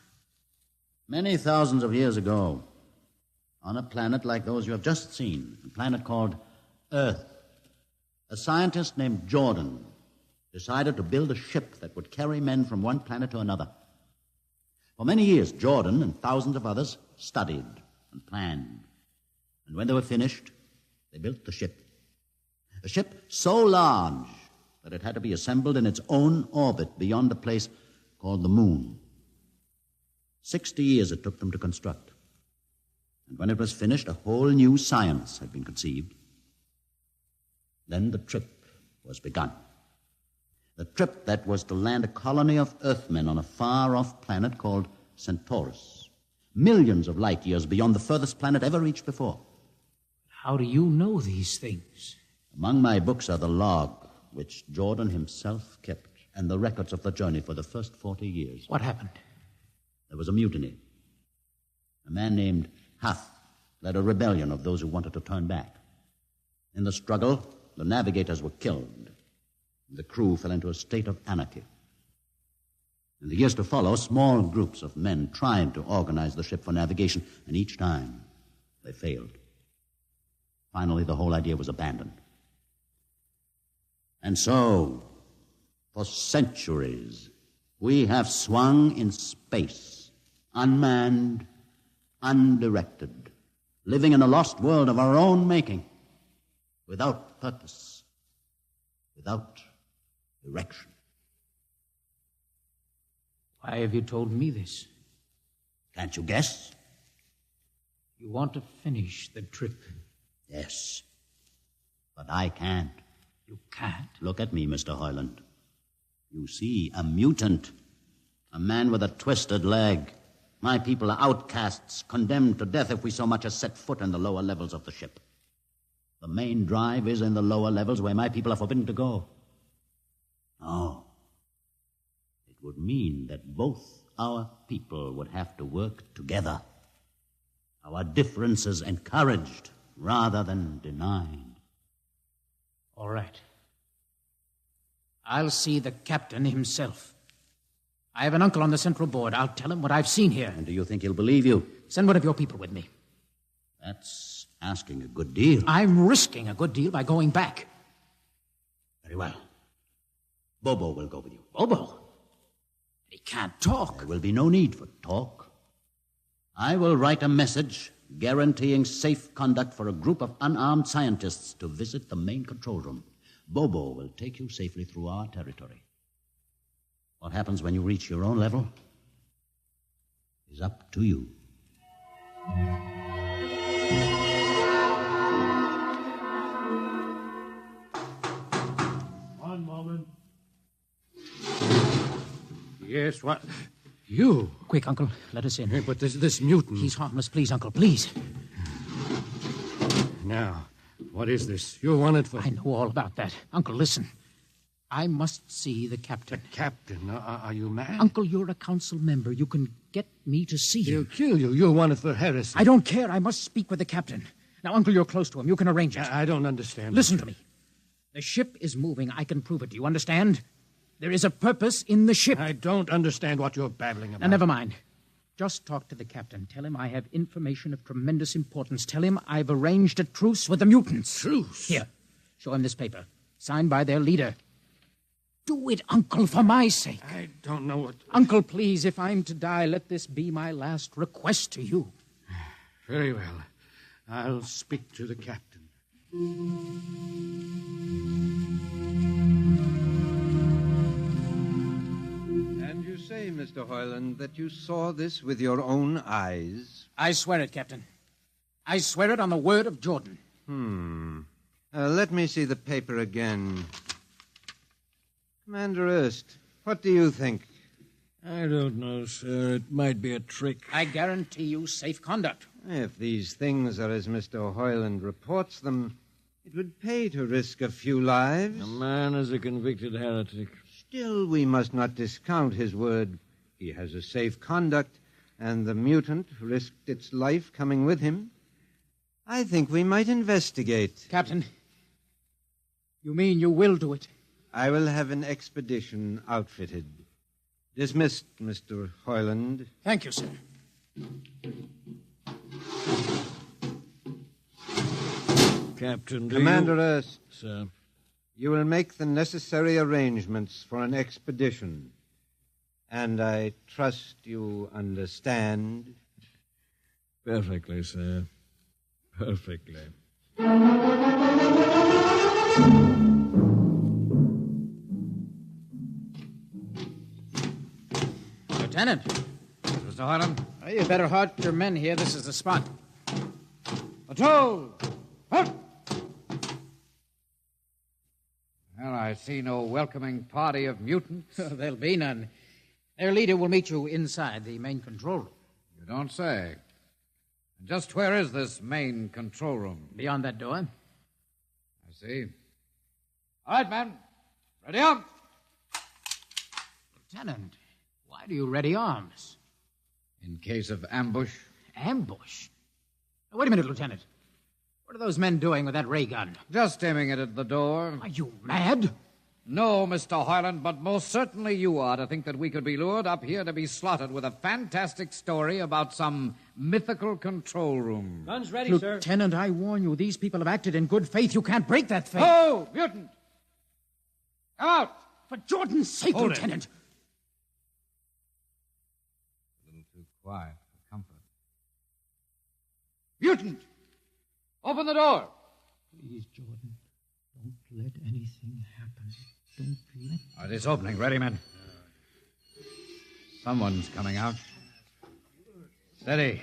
Many thousands of years ago, on a planet like those you have just seen, a planet called Earth, a scientist named Jordan decided to build a ship that would carry men from one planet to another. For many years, Jordan and thousands of others studied and planned. And when they were finished, they built the ship. A ship so large that it had to be assembled in its own orbit beyond a place called the Moon. 60 years it took them to construct. And when it was finished, a whole new science had been conceived. Then the trip was begun. The trip that was to land a colony of Earthmen on a far-off planet called Centaurus, millions of light years beyond the furthest planet ever reached before. How do you know these things? Among my books are the log, which Jordan himself kept, and the records of the journey for the first 40 years. What happened? There was a mutiny. A man named Huth led a rebellion of those who wanted to turn back. In the struggle, the navigators were killed. The crew fell into a state of anarchy. In the years to follow, small groups of men tried to organize the ship for navigation, and each time they failed. Finally, the whole idea was abandoned. And so, for centuries, we have swung in space, unmanned, undirected, living in a lost world of our own making, without purpose, without direction. Why have you told me this? Can't you guess? You want to finish the trip. Yes, but I can't. You can't? Look at me, Mr. Hoyland. You see, a mutant, a man with a twisted leg. My people are outcasts, condemned to death if we so much as set foot in the lower levels of the ship. The main drive is in the lower levels where my people are forbidden to go. No. It would mean that both our people would have to work together. Our differences encouraged rather than denied. All right. I'll see the captain himself. I have an uncle on the central board. I'll tell him what I've seen here. And do you think he'll believe you? Send one of your people with me. That's asking a good deal. I'm risking a good deal by going back. Very well. Bobo will go with you. Bobo? He can't talk. There will be no need for talk. I will write a message guaranteeing safe conduct for a group of unarmed scientists to visit the main control room. Bobo will take you safely through our territory. What happens when you reach your own level is up to you. One moment. Yes, what? You? Quick, Uncle. Let us in. Hey, but this mutant... He's harmless. Please, Uncle, please. Now, what is this? You're wanted for... I know all about that. Uncle, listen. I must see the captain. The captain? Are you mad? Uncle, you're a council member. You can get me to see him. He'll kill you. You're wanted for heresy. I don't care. I must speak with the captain. Now, Uncle, you're close to him. You can arrange it. I don't understand. Listen to me. The ship is moving. I can prove it. Do you understand? There is a purpose in the ship. I don't understand what you're babbling about. Now, never mind. Just talk to the captain. Tell him I have information of tremendous importance. Tell him I've arranged a truce with the mutants. Truce? Here, show him this paper. Signed by their leader. Do it, Uncle, for my sake. I don't know what... Uncle, please, if I'm to die, let this be my last request to you. Very well. I'll speak to the captain. You say, Mr. Hoyland, that you saw this with your own eyes? I swear it, Captain. I swear it on the word of Jordan. Let me see the paper again. Commander Erst, what do you think? I don't know, sir. It might be a trick. I guarantee you safe conduct. If these things are as Mr. Hoyland reports them, it would pay to risk a few lives. The man is a convicted heretic. Still, we must not discount his word. He has a safe conduct, and the mutant risked its life coming with him. I think we might investigate. Captain, you mean you will do it? I will have an expedition outfitted. Dismissed, Mr. Hoyland. Thank you, sir. Captain, Commander Erst, Sir. you will make the necessary arrangements for an expedition. And I trust you understand. Perfectly, sir. Perfectly. Lieutenant. Mr. Harlan? You better halt your men here. This is the spot. Patrol! Halt! Well, I see no welcoming party of mutants. There'll be none. Their leader will meet you inside the main control room. You don't say. And just where is this main control room? Beyond that door. I see. All right, men. Ready up. Lieutenant, why do you ready arms? In case of ambush. Ambush? Now, wait a minute, Lieutenant. What are those men doing with that ray gun? Just aiming it at the door. Are you mad? No, Mr. Harlan, but most certainly you are to think that we could be lured up here to be slaughtered with a fantastic story about some mythical control room. Guns ready, sir. Lieutenant, I warn you, these people have acted in good faith. You can't break that faith. Oh, mutant! Come out! For Jordan's sake, Hold Lieutenant. A little too quiet for comfort. Mutant! Open the door! Please, Jordan, don't let anything happen. Don't let... All right, it's opening. Ready, men? Someone's coming out. Steady.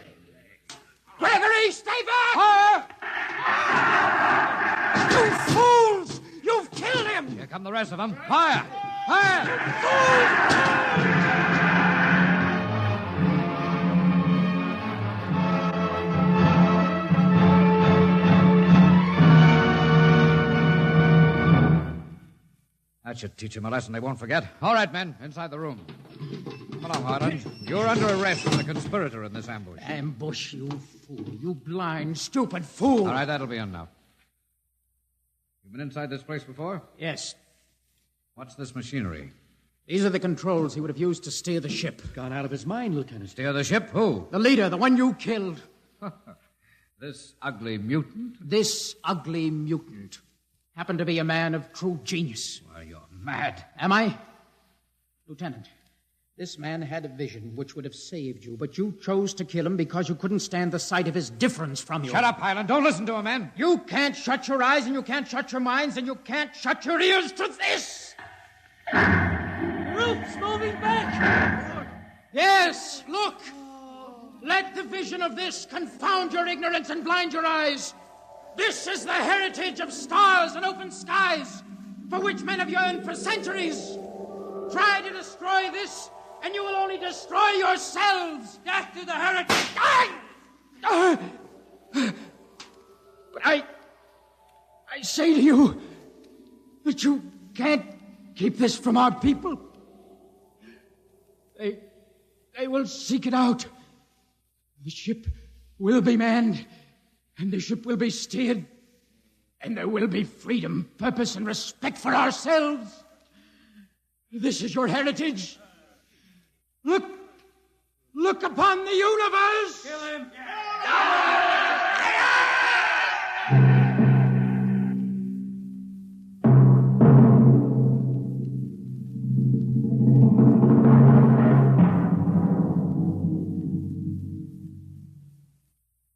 Gregory, stay back! Fire! You fools! You've killed him! Here come the rest of them. Fire! Fire! That should teach them a lesson they won't forget. All right, men, inside the room. Come along, Harlan. You're under arrest as a conspirator in this ambush. Ambush, you fool. You blind, stupid fool. All right, that'll be enough. You've been inside this place before? Yes. What's this machinery? These are the controls he would have used to steer the ship. Gone out of his mind, Lieutenant. Steer the ship? Who? The leader, the one you killed. This ugly mutant? This ugly mutant happened to be a man of true genius. Well, you're mad. Am I? Lieutenant, this man had a vision which would have saved you, but you chose to kill him because you couldn't stand the sight of his difference from you. Shut up, Highland. Don't listen to him, man. You can't shut your eyes, and you can't shut your minds, and you can't shut your ears to this. The roof's moving back. Yes, look. Let the vision of this confound your ignorance and blind your eyes. This is the heritage of stars and open skies, for which men have yearned for centuries. Try to destroy this, and you will only destroy yourselves. Death to the heritage. But I say to you that you can't keep this from our people. They will seek it out. The ship will be manned, and the ship will be steered, and there will be freedom, purpose, and respect for ourselves. This is your heritage. Look upon the universe. Kill him.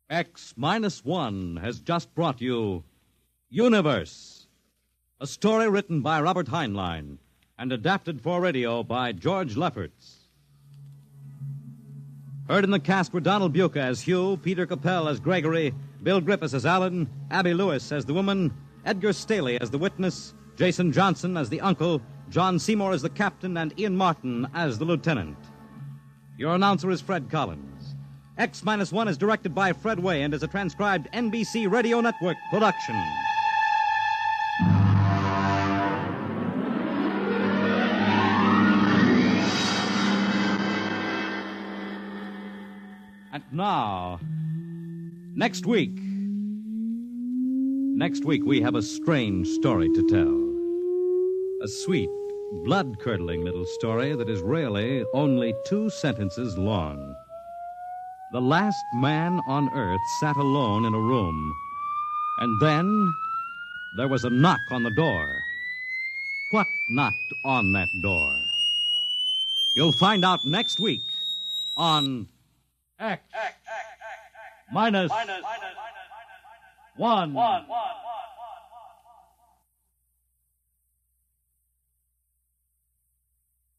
X-1 has just brought you Universe, a story written by Robert Heinlein and adapted for radio by George Lefferts. Heard in the cast were Donald Buca as Hugh, Peter Capell as Gregory, Bill Griffiths as Alan, Abby Lewis as the woman, Edgar Staley as the witness, Jason Johnson as the uncle, John Seymour as the captain, and Ian Martin as the lieutenant. Your announcer is Fred Collins. X-1 is directed by Fred Way and is a transcribed NBC Radio Network production. And now, next week we have a strange story to tell. A sweet, blood-curdling little story that is really only 2 sentences long. The last man on Earth sat alone in a room And then there was a knock on the door. What knocked on that door? You'll find out next week on X minus one.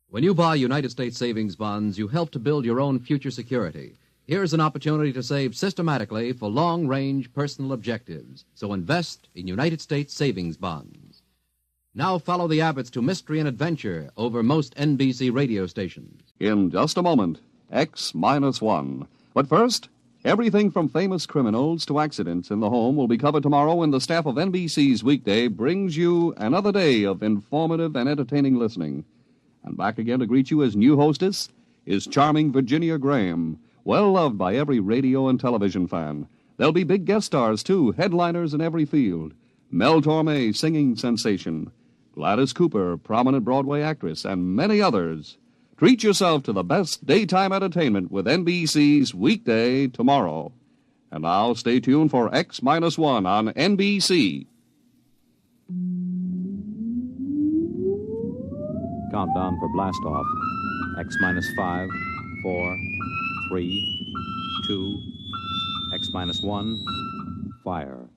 When you buy United States savings bonds, you help to build your own future security. Here's an opportunity to save systematically for long-range personal objectives. So invest in United States savings bonds. Now follow the Abbotts to mystery and adventure over most NBC radio stations. In just a moment, X-1. But first, everything from famous criminals to accidents in the home will be covered tomorrow when the staff of NBC's Weekday brings you another day of informative and entertaining listening. And back again to greet you as new hostess is charming Virginia Graham, well loved by every radio and television fan. There'll be big guest stars, too, headliners in every field. Mel Torme, singing sensation. Gladys Cooper, prominent Broadway actress, and many others. Treat yourself to the best daytime entertainment with NBC's Weekday tomorrow. And now stay tuned for X-1 on NBC. Countdown for blast off. X-5, 4, 3, 2, X-1, fire.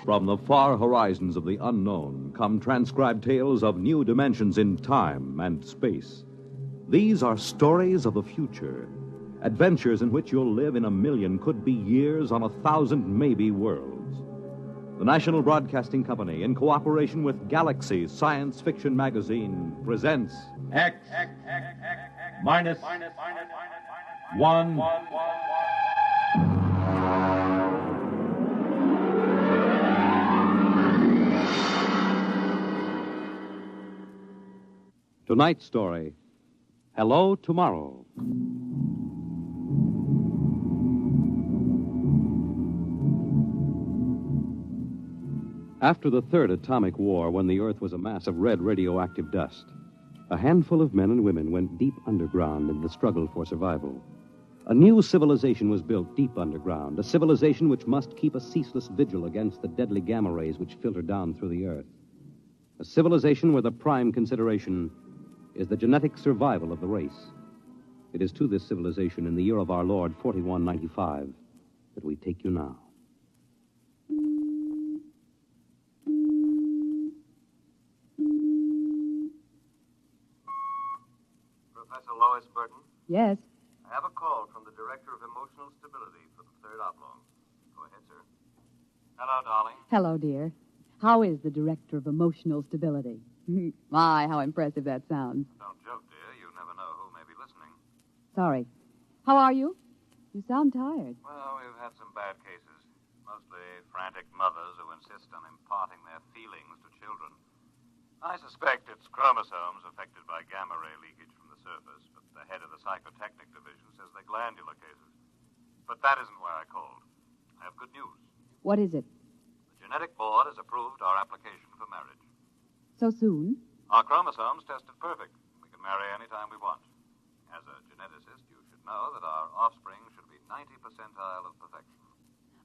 From the far horizons of the unknown come transcribed tales of new dimensions in time and space. These are stories of the future, adventures in which you'll live in a million, could be years, on 1,000 maybe worlds. The National Broadcasting Company, in cooperation with Galaxy Science Fiction Magazine, presents X minus one. Tonight's story, Hello Tomorrow. After the third atomic war, when the Earth was a mass of red radioactive dust, a handful of men and women went deep underground in the struggle for survival. A new civilization was built deep underground, a civilization which must keep a ceaseless vigil against the deadly gamma rays which filter down through the Earth. A civilization where the prime consideration is the genetic survival of the race. It is to this civilization in the year of our Lord, 4195, that we take you now. Professor Lois Burton? Yes. I have a call from the Director of Emotional Stability for the third oblong. Go ahead, sir. Hello, darling. Hello, dear. How is the Director of Emotional Stability? My, how impressive that sounds. Don't joke, dear. You never know who may be listening. Sorry. How are you? You sound tired. Well, we've had some bad cases. Mostly frantic mothers who insist on imparting their feelings to children. I suspect it's chromosomes affected by gamma ray leakage from the surface, but the head of the psychotechnic division says they're glandular cases. But that isn't why I called. I have good news. What is it? The genetic board has approved our application for marriage. So soon? Our chromosomes tested perfect. We can marry any time we want. As a geneticist, you should know that our offspring should be 90 percentile of perfection.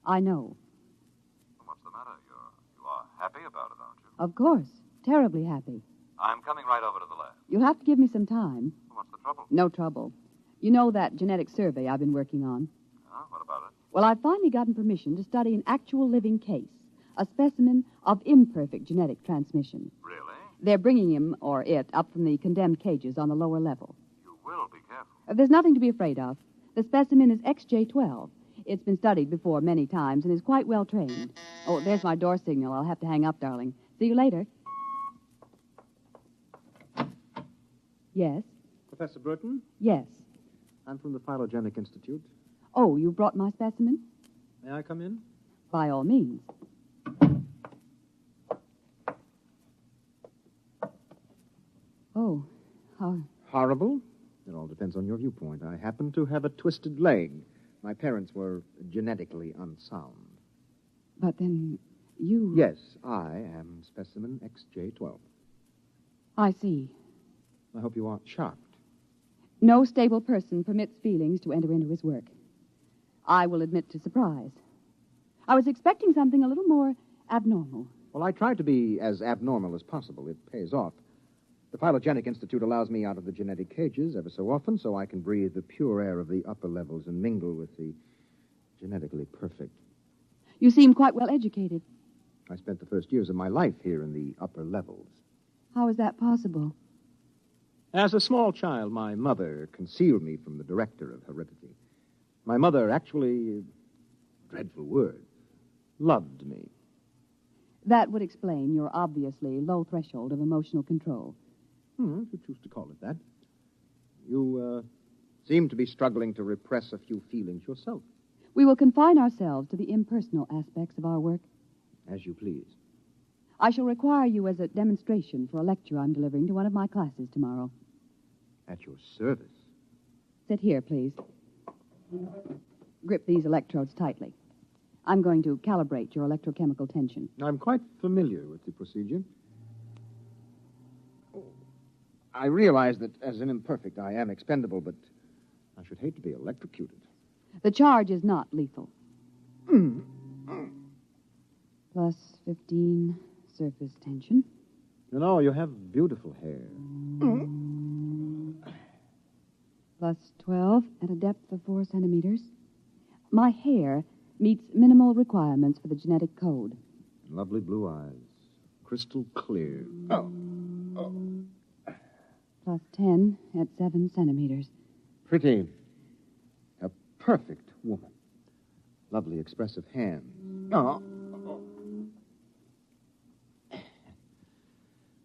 I know. What's the matter? You are happy about it, aren't you? Of course. Terribly happy. I'm coming right over to the lab. You'll have to give me some time. What's the trouble? No trouble. You know that genetic survey I've been working on? What about it? Well, I've finally gotten permission to study an actual living case, a specimen of imperfect genetic transmission. Really? They're bringing him, or it, up from the condemned cages on the lower level. You will be careful. There's nothing to be afraid of. The specimen is XJ12. It's been studied before many times and is quite well trained. Oh, there's my door signal. I'll have to hang up, darling. See you later. Yes? Professor Burton? Yes. I'm from the Phylogenic Institute. Oh, you brought my specimen? May I come in? By all means. Oh. How? Horrible? It all depends on your viewpoint. I happen to have a twisted leg. My parents were genetically unsound. But then you... Yes, I am specimen XJ12. I see. I hope you aren't shocked. No stable person permits feelings to enter into his work. I will admit to surprise. I was expecting something a little more abnormal. Well, I tried to be as abnormal as possible. It pays off. The Phylogenetic Institute allows me out of the genetic cages ever so often so I can breathe the pure air of the upper levels and mingle with the genetically perfect. You seem quite well educated. I spent the first years of my life here in the upper levels. How is that possible? As a small child, my mother concealed me from the director of heredity. My mother actually, dreadful word, loved me. That would explain your obviously low threshold of emotional control. If you choose to call it that. You seem to be struggling to repress a few feelings yourself. We will confine ourselves to the impersonal aspects of our work. As you please. I shall require you as a demonstration for a lecture I'm delivering to one of my classes tomorrow. At your service. Sit here, please. Grip these electrodes tightly. I'm going to calibrate your electrochemical tension. I'm quite familiar with the procedure. I realize that as an imperfect, I am expendable, but I should hate to be electrocuted. The charge is not lethal. Plus 15 surface tension. You know, you have beautiful hair. Plus 12 at a depth of 4 centimeters. My hair meets minimal requirements for the genetic code. Lovely blue eyes. Crystal clear. Plus 10 at 7 centimeters. Pretty. A perfect woman. Lovely expressive hands.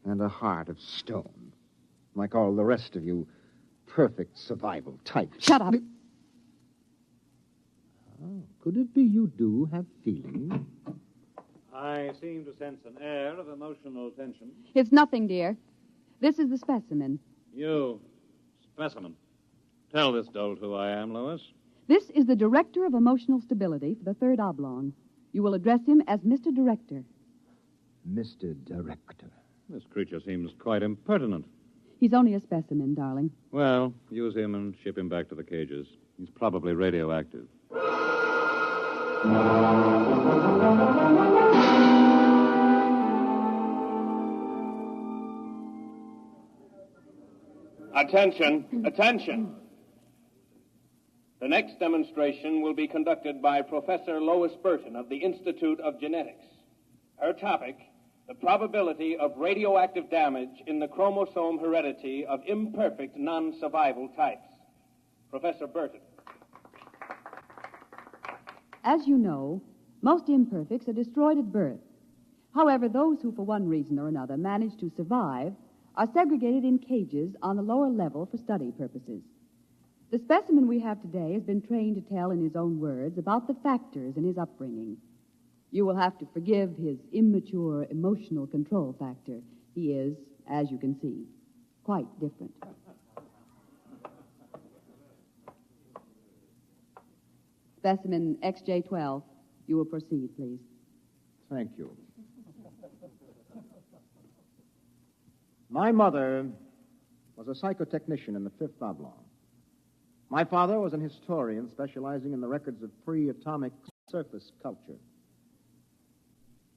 And a heart of stone. Like all the rest of you perfect survival types. Shut up. Oh, could it be you do have feelings? I seem to sense an air of emotional tension. It's nothing, dear. This is the specimen. You, specimen. Tell this dolt who I am, Lois. This is the Director of Emotional Stability for the Third Oblong. You will address him as Mr. Director. Mr. Director. This creature seems quite impertinent. He's only a specimen, darling. Well, use him and ship him back to the cages. He's probably radioactive. Attention, attention. The next demonstration will be conducted by Professor Lois Burton of the Institute of Genetics. Her topic, the probability of radioactive damage in the chromosome heredity of imperfect non-survival types. Professor Burton. As you know, most imperfects are destroyed at birth. However, those who for one reason or another manage to survive are segregated in cages on the lower level for study purposes. The specimen we have today has been trained to tell in his own words about the factors in his upbringing. You will have to forgive his immature emotional control factor. He is, as you can see, quite different. Specimen XJ12, you will proceed, please. Thank you. My mother was a psychotechnician in the Fifth Oblong. My father was an historian specializing in the records of pre-atomic surface culture.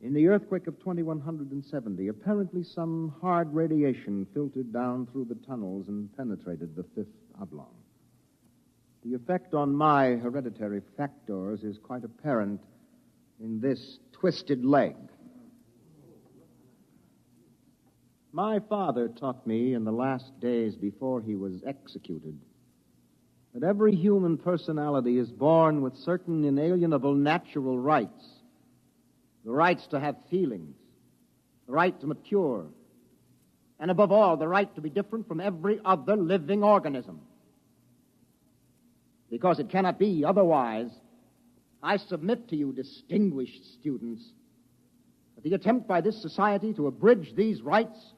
In the earthquake of 2170, apparently some hard radiation filtered down through the tunnels and penetrated the Fifth Oblong. The effect on my hereditary factors is quite apparent in this twisted leg. My father taught me in the last days before he was executed that every human personality is born with certain inalienable natural rights. The rights to have feelings, the right to mature, and above all, the right to be different from every other living organism. Because it cannot be otherwise, I submit to you, distinguished students, that the attempt by this society to abridge these rights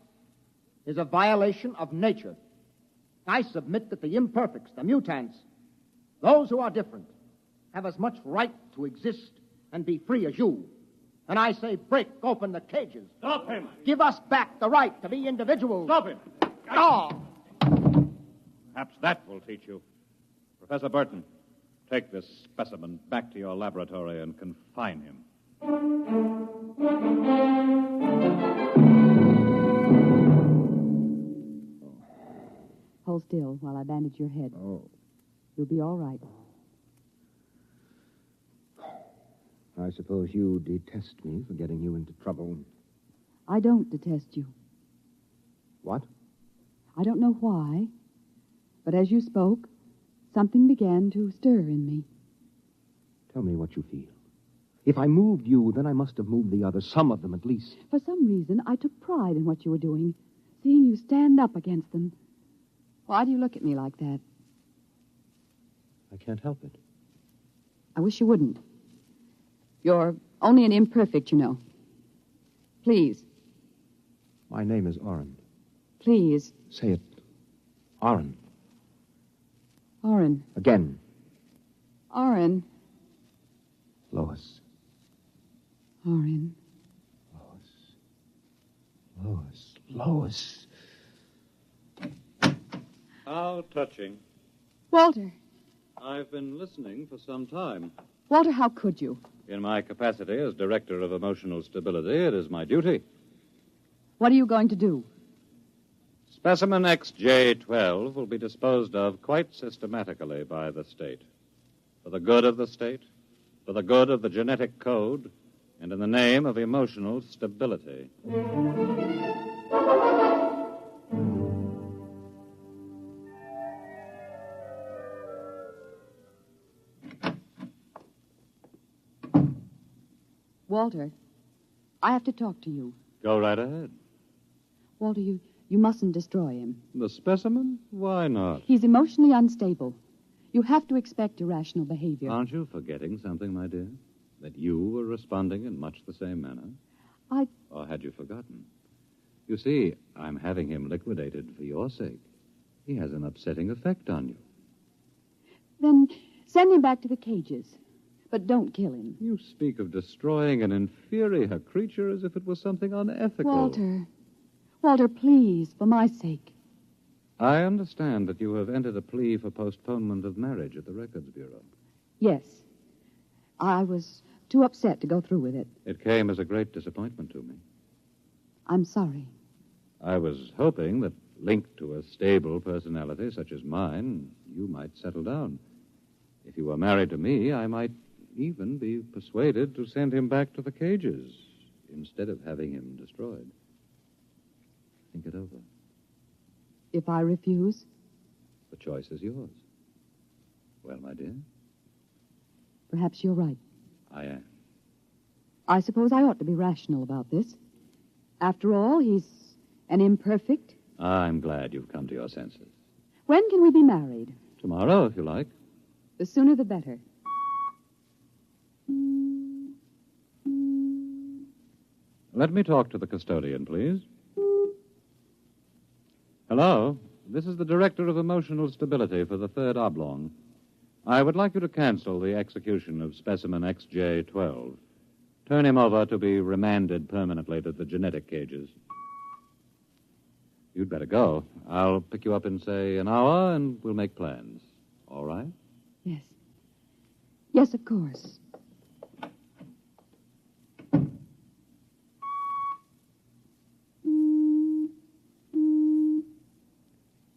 is a violation of nature. I submit that the imperfects, the mutants, those who are different, have as much right to exist and be free as you. And I say break open the cages. Stop him! Give us back the right to be individuals. Stop him! Oh! Perhaps that will teach you. Professor Burton, take this specimen back to your laboratory and confine him. Hold still while I bandage your head. Oh. You'll be all right. I suppose you detest me for getting you into trouble. I don't detest you. What? I don't know why, but as you spoke, something began to stir in me. Tell me what you feel. If I moved you, then I must have moved the others, some of them at least. For some reason, I took pride in what you were doing, seeing you stand up against them. Why do you look at me like that? I can't help it. I wish you wouldn't. You're only an imperfect, you know. Please. My name is Oren. Please. Say it. Oren. Oren. Again. Oren. Lois. Oren. Lois. Lois. How touching. Walter. I've been listening for some time. Walter, how could you? In my capacity as Director of Emotional Stability, it is my duty. What are you going to do? Specimen XJ12 will be disposed of quite systematically by the state. For the good of the state, for the good of the genetic code, and in the name of emotional stability. Walter, I have to talk to you. Go right ahead. Walter, you mustn't destroy him. The specimen? Why not? He's emotionally unstable. You have to expect irrational behavior. Aren't you forgetting something, my dear? That you were responding in much the same manner? Or had you forgotten? You see, I'm having him liquidated for your sake. He has an upsetting effect on you. Then send him back to the cages. But don't kill him. You speak of destroying an inferior creature as if it was something unethical. Walter, please, for my sake. I understand that you have entered a plea for postponement of marriage at the Records Bureau. Yes. I was too upset to go through with it. It came as a great disappointment to me. I'm sorry. I was hoping that, linked to a stable personality such as mine, you might settle down. If you were married to me, I might even be persuaded to send him back to the cages instead of having him destroyed. Think it over. If I refuse? The choice is yours. Well, my dear? Perhaps you're right. I am. I suppose I ought to be rational about this. After all, he's an imperfect. I'm glad you've come to your senses. When can we be married? Tomorrow, if you like. The sooner the better. Let me talk to the custodian, please. Hello. This is the Director of Emotional Stability for the Third Oblong. I would like you to cancel the execution of specimen XJ12. Turn him over to be remanded permanently to the genetic cages. You'd better go. I'll pick you up in, say, an hour, and we'll make plans. All right? Yes. Yes, of course.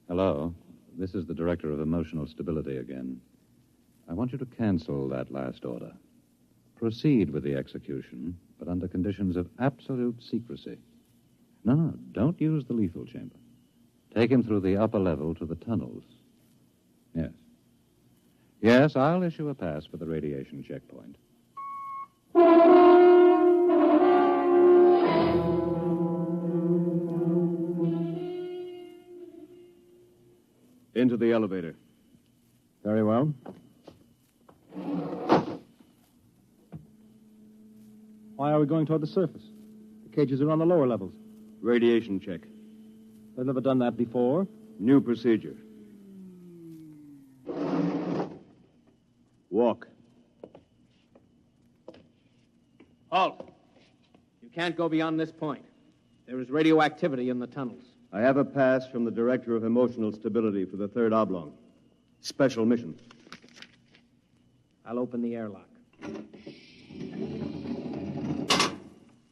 Hello. This is the Director of Emotional Stability again. I want you to cancel that last order. Proceed with the execution, but under conditions of absolute secrecy. No, don't use the lethal chamber. Take him through the upper level to the tunnels. Yes. Yes, I'll issue a pass for the radiation checkpoint. Into the elevator. Very well. Why are we going toward the surface? The cages are on the lower levels. Radiation check. I've never done that before. New procedure. Walk. Halt. You can't go beyond this point. There is radioactivity in the tunnels. I have a pass from the Director of Emotional Stability for the Third Oblong. Special mission. I'll open the airlock.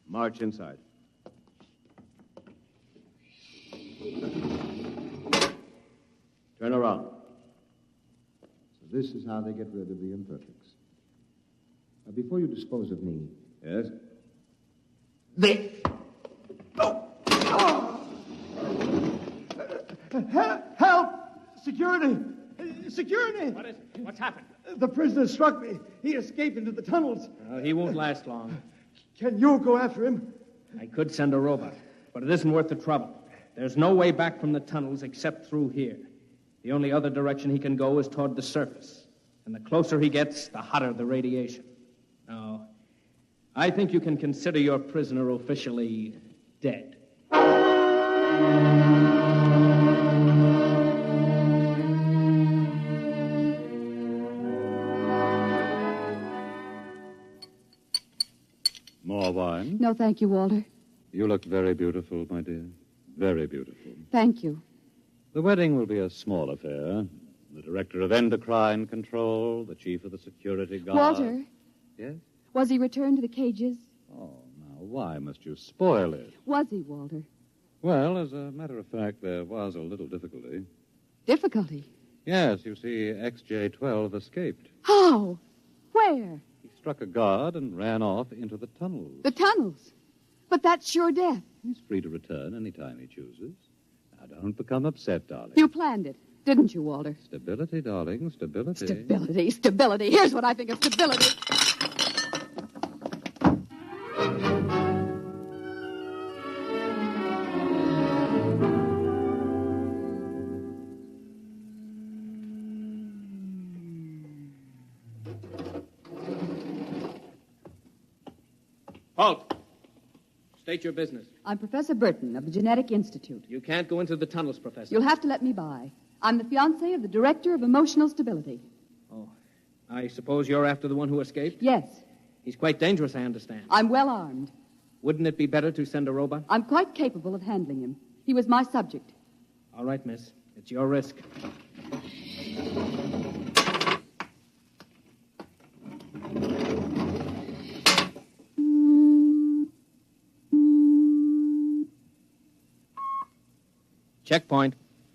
March inside. Turn around. So this is how they get rid of the imperfects. Now, before you dispose of me... Yes? Help! Security! Security! What is it? What's happened? The prisoner struck me. He escaped into the tunnels. He won't last long. Can you go after him? I could send a robot, but it isn't worth the trouble. There's no way back from the tunnels except through here. The only other direction he can go is toward the surface. And the closer he gets, the hotter the radiation. Now, I think you can consider your prisoner officially dead. More wine? No, thank you, Walter. You look very beautiful, my dear. Very beautiful. Thank you. The wedding will be a small affair. The director of endocrine control, the chief of the security guard. Walter? Yes? Was he returned to the cages? Oh, now, why must you spoil it? Was he, Walter? Well, as a matter of fact, there was a little difficulty. Difficulty? Yes, you see, XJ-12 escaped. How? Where? He struck a guard and ran off into the tunnels. The tunnels? But that's sure death. He's free to return any time he chooses. Now, don't become upset, darling. You planned it, didn't you, Walter? Stability, darling, stability. Stability, stability. Here's what I think of stability. Halt! State your business. I'm Professor Burton of the Genetic Institute. You can't go into the tunnels, Professor. You'll have to let me by. I'm the fiancée of the Director of Emotional Stability. Oh, I suppose you're after the one who escaped? Yes. He's quite dangerous, I understand. I'm well armed. Wouldn't it be better to send a robot? I'm quite capable of handling him. He was my subject. All right, miss. It's your risk. Checkpoint.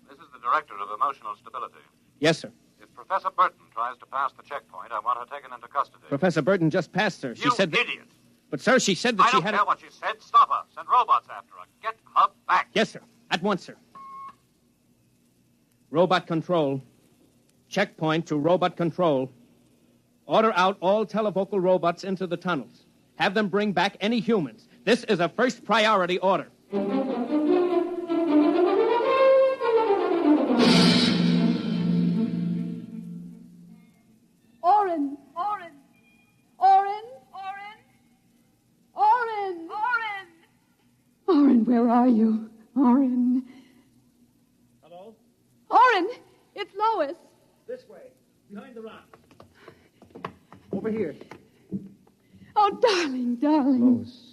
This is the Director of Emotional Stability. Yes, sir. If Professor Burton tries to pass the checkpoint, I want her taken into custody. Professor Burton just passed her. She You said that... idiot! But, sir, she said that I she don't had... care what she said. Stop her. Send robots after her. Get her back. Yes, sir. At once, sir. Robot control. Checkpoint to robot control. Order out all televocal robots into the tunnels. Have them bring back any humans. This is a first priority order. Oren! Oren! Oren! Oren! Oren! Oren! Oren, where are you? Oren. Hello? Oren! It's Lois. This way. Behind the rock. Over here. Oh, darling, darling. Lois.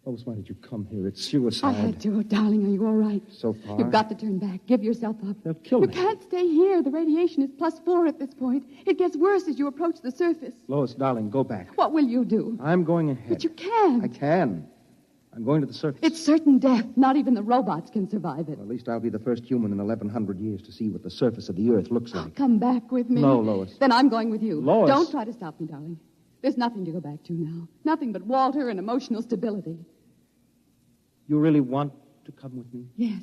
Lois, why did you come here? It's I suicide. had to. Oh, darling, are you all right? So far. You've got to turn back. Give yourself up. They'll kill You me. can't stay here. The radiation is +4 at this point. It gets worse as you approach the surface. Lois, darling, go back. What will you do? I'm going ahead. But you can't. I can. I'm going to the surface. It's certain death. Not even the robots can survive it. Well, at least I'll be the first human in 1,100 years to see what the surface of the Earth looks like. Come back with me. No, Lois. Then I'm going with you. Lois. Don't try to stop me, darling. There's nothing to go back to now. Nothing but Walter and emotional stability. You really want to come with me? Yes.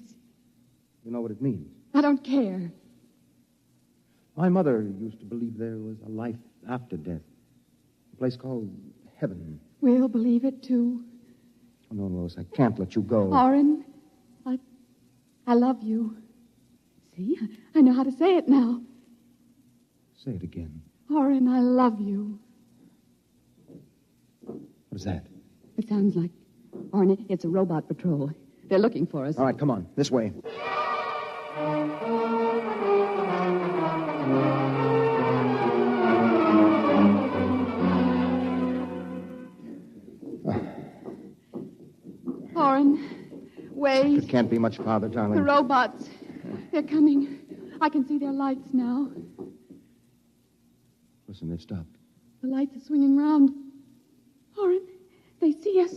You know what it means. I don't care. My mother used to believe there was a life after death. A place called heaven. We'll believe it, too. Oh, no, Lois, I can't let you go. Oren, I love you. See, I know how to say it now. Say it again. Oren, I love you. What is that? It sounds like... Oren, it's a robot patrol. They're looking for us. All right, come on. This way. Oren, wait. It can't be much farther, darling. The robots. They're coming. I can see their lights now. Listen, they've stopped. The lights are swinging round. Oren, they see us.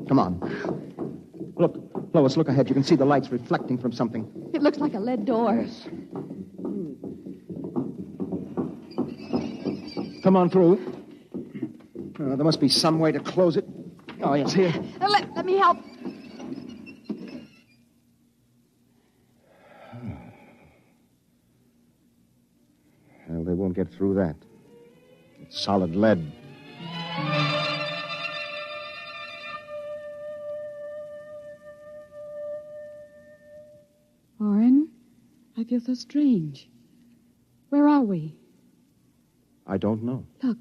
Come on. Look, Lois, look ahead. You can see the lights reflecting from something. It looks like a lead door. Yes. Come on through. There must be some way to close it. Oh, yes, here. Let me help. Well, they won't get through that. It's solid lead. Oren, I feel so strange. Where are we? I don't know. Look,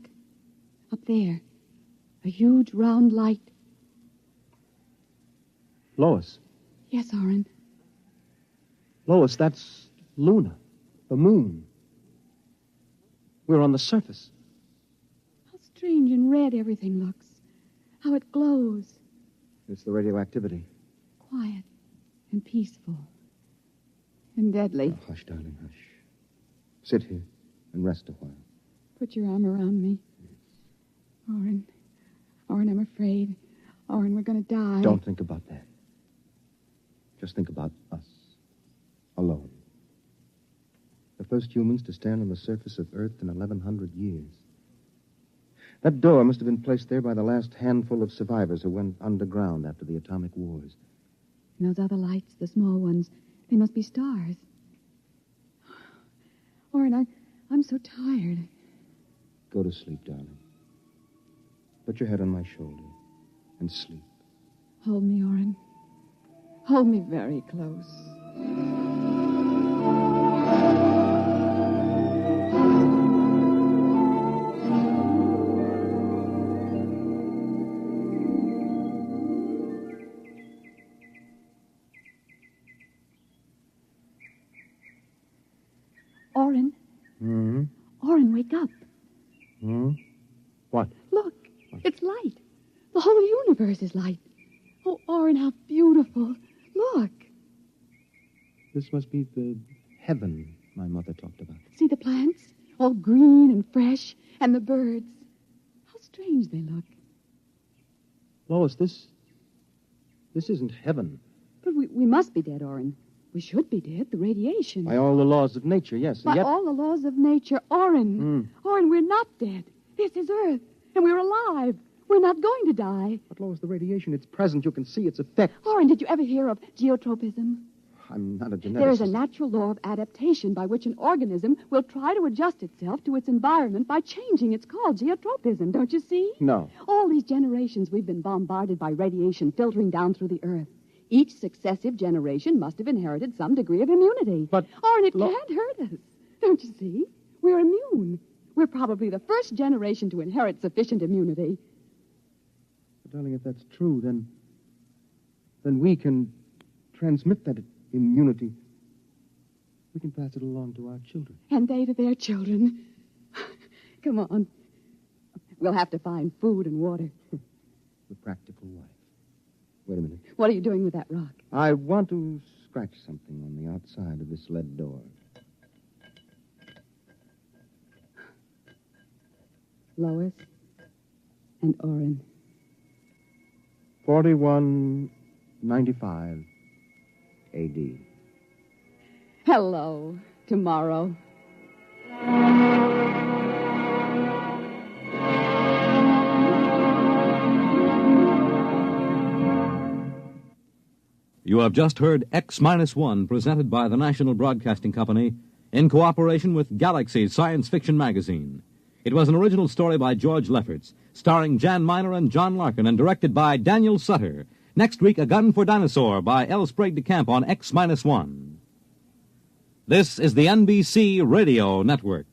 up there. A huge round light. Lois. Yes, Oren. Lois, that's Luna, the moon. We're on the surface. How strange and red everything looks. How it glows. It's the radioactivity. Quiet and peaceful. And deadly. Oh, hush, darling, hush. Sit here and rest a while. Put your arm around me. Oren, I'm afraid. Oren, we're going to die. Don't think about that. Just think about us. Alone. The first humans to stand on the surface of Earth in 1,100 years. That door must have been placed there by the last handful of survivors who went underground after the atomic wars. And those other lights, the small ones, they must be stars. Oren, I'm so tired. Go to sleep, darling. Put your head on my shoulder and sleep. Hold me, Oren. Hold me very close. Oren. Hmm? Oren, wake up. Hmm? What? Look, it's light. The whole universe is light. Oh, Oren, how beautiful. Look. This must be the heaven my mother talked about. See the plants? All green and fresh. And the birds. How strange they look. Lois, this isn't heaven. But we must be dead, Oren. We should be dead. The radiation. By all the laws of nature, yes. By all the laws of nature. Oren. Oren, we're not dead. This is Earth. And we're alive. We're not going to die. But, Lois, the radiation, it's present. You can see its effect. Oren, did you ever hear of geotropism? I'm not a geneticist. There is a natural law of adaptation by which an organism will try to adjust itself to its environment by changing. It's called geotropism, don't you see? No. All these generations we've been bombarded by radiation filtering down through the Earth. Each successive generation must have inherited some degree of immunity. But... Oren, it can't hurt us. Don't you see? We're immune. We're probably the first generation to inherit sufficient immunity. But, darling, if that's true, then we can transmit that immunity. We can pass it along to our children. And they to their children. Come on. We'll have to find food and water. The practical wife. Wait a minute. What are you doing with that rock? I want to scratch something on the outside of this lead door. Lois and Oren. 4195 A.D. Hello, tomorrow. You have just heard X-1, presented by the National Broadcasting Company in cooperation with Galaxy Science Fiction Magazine. It was an original story by George Lefferts, starring Jan Miner and John Larkin, and directed by Daniel Sutter. Next week, A Gun for Dinosaur by L. Sprague de Camp on X-1. This is the NBC Radio Network.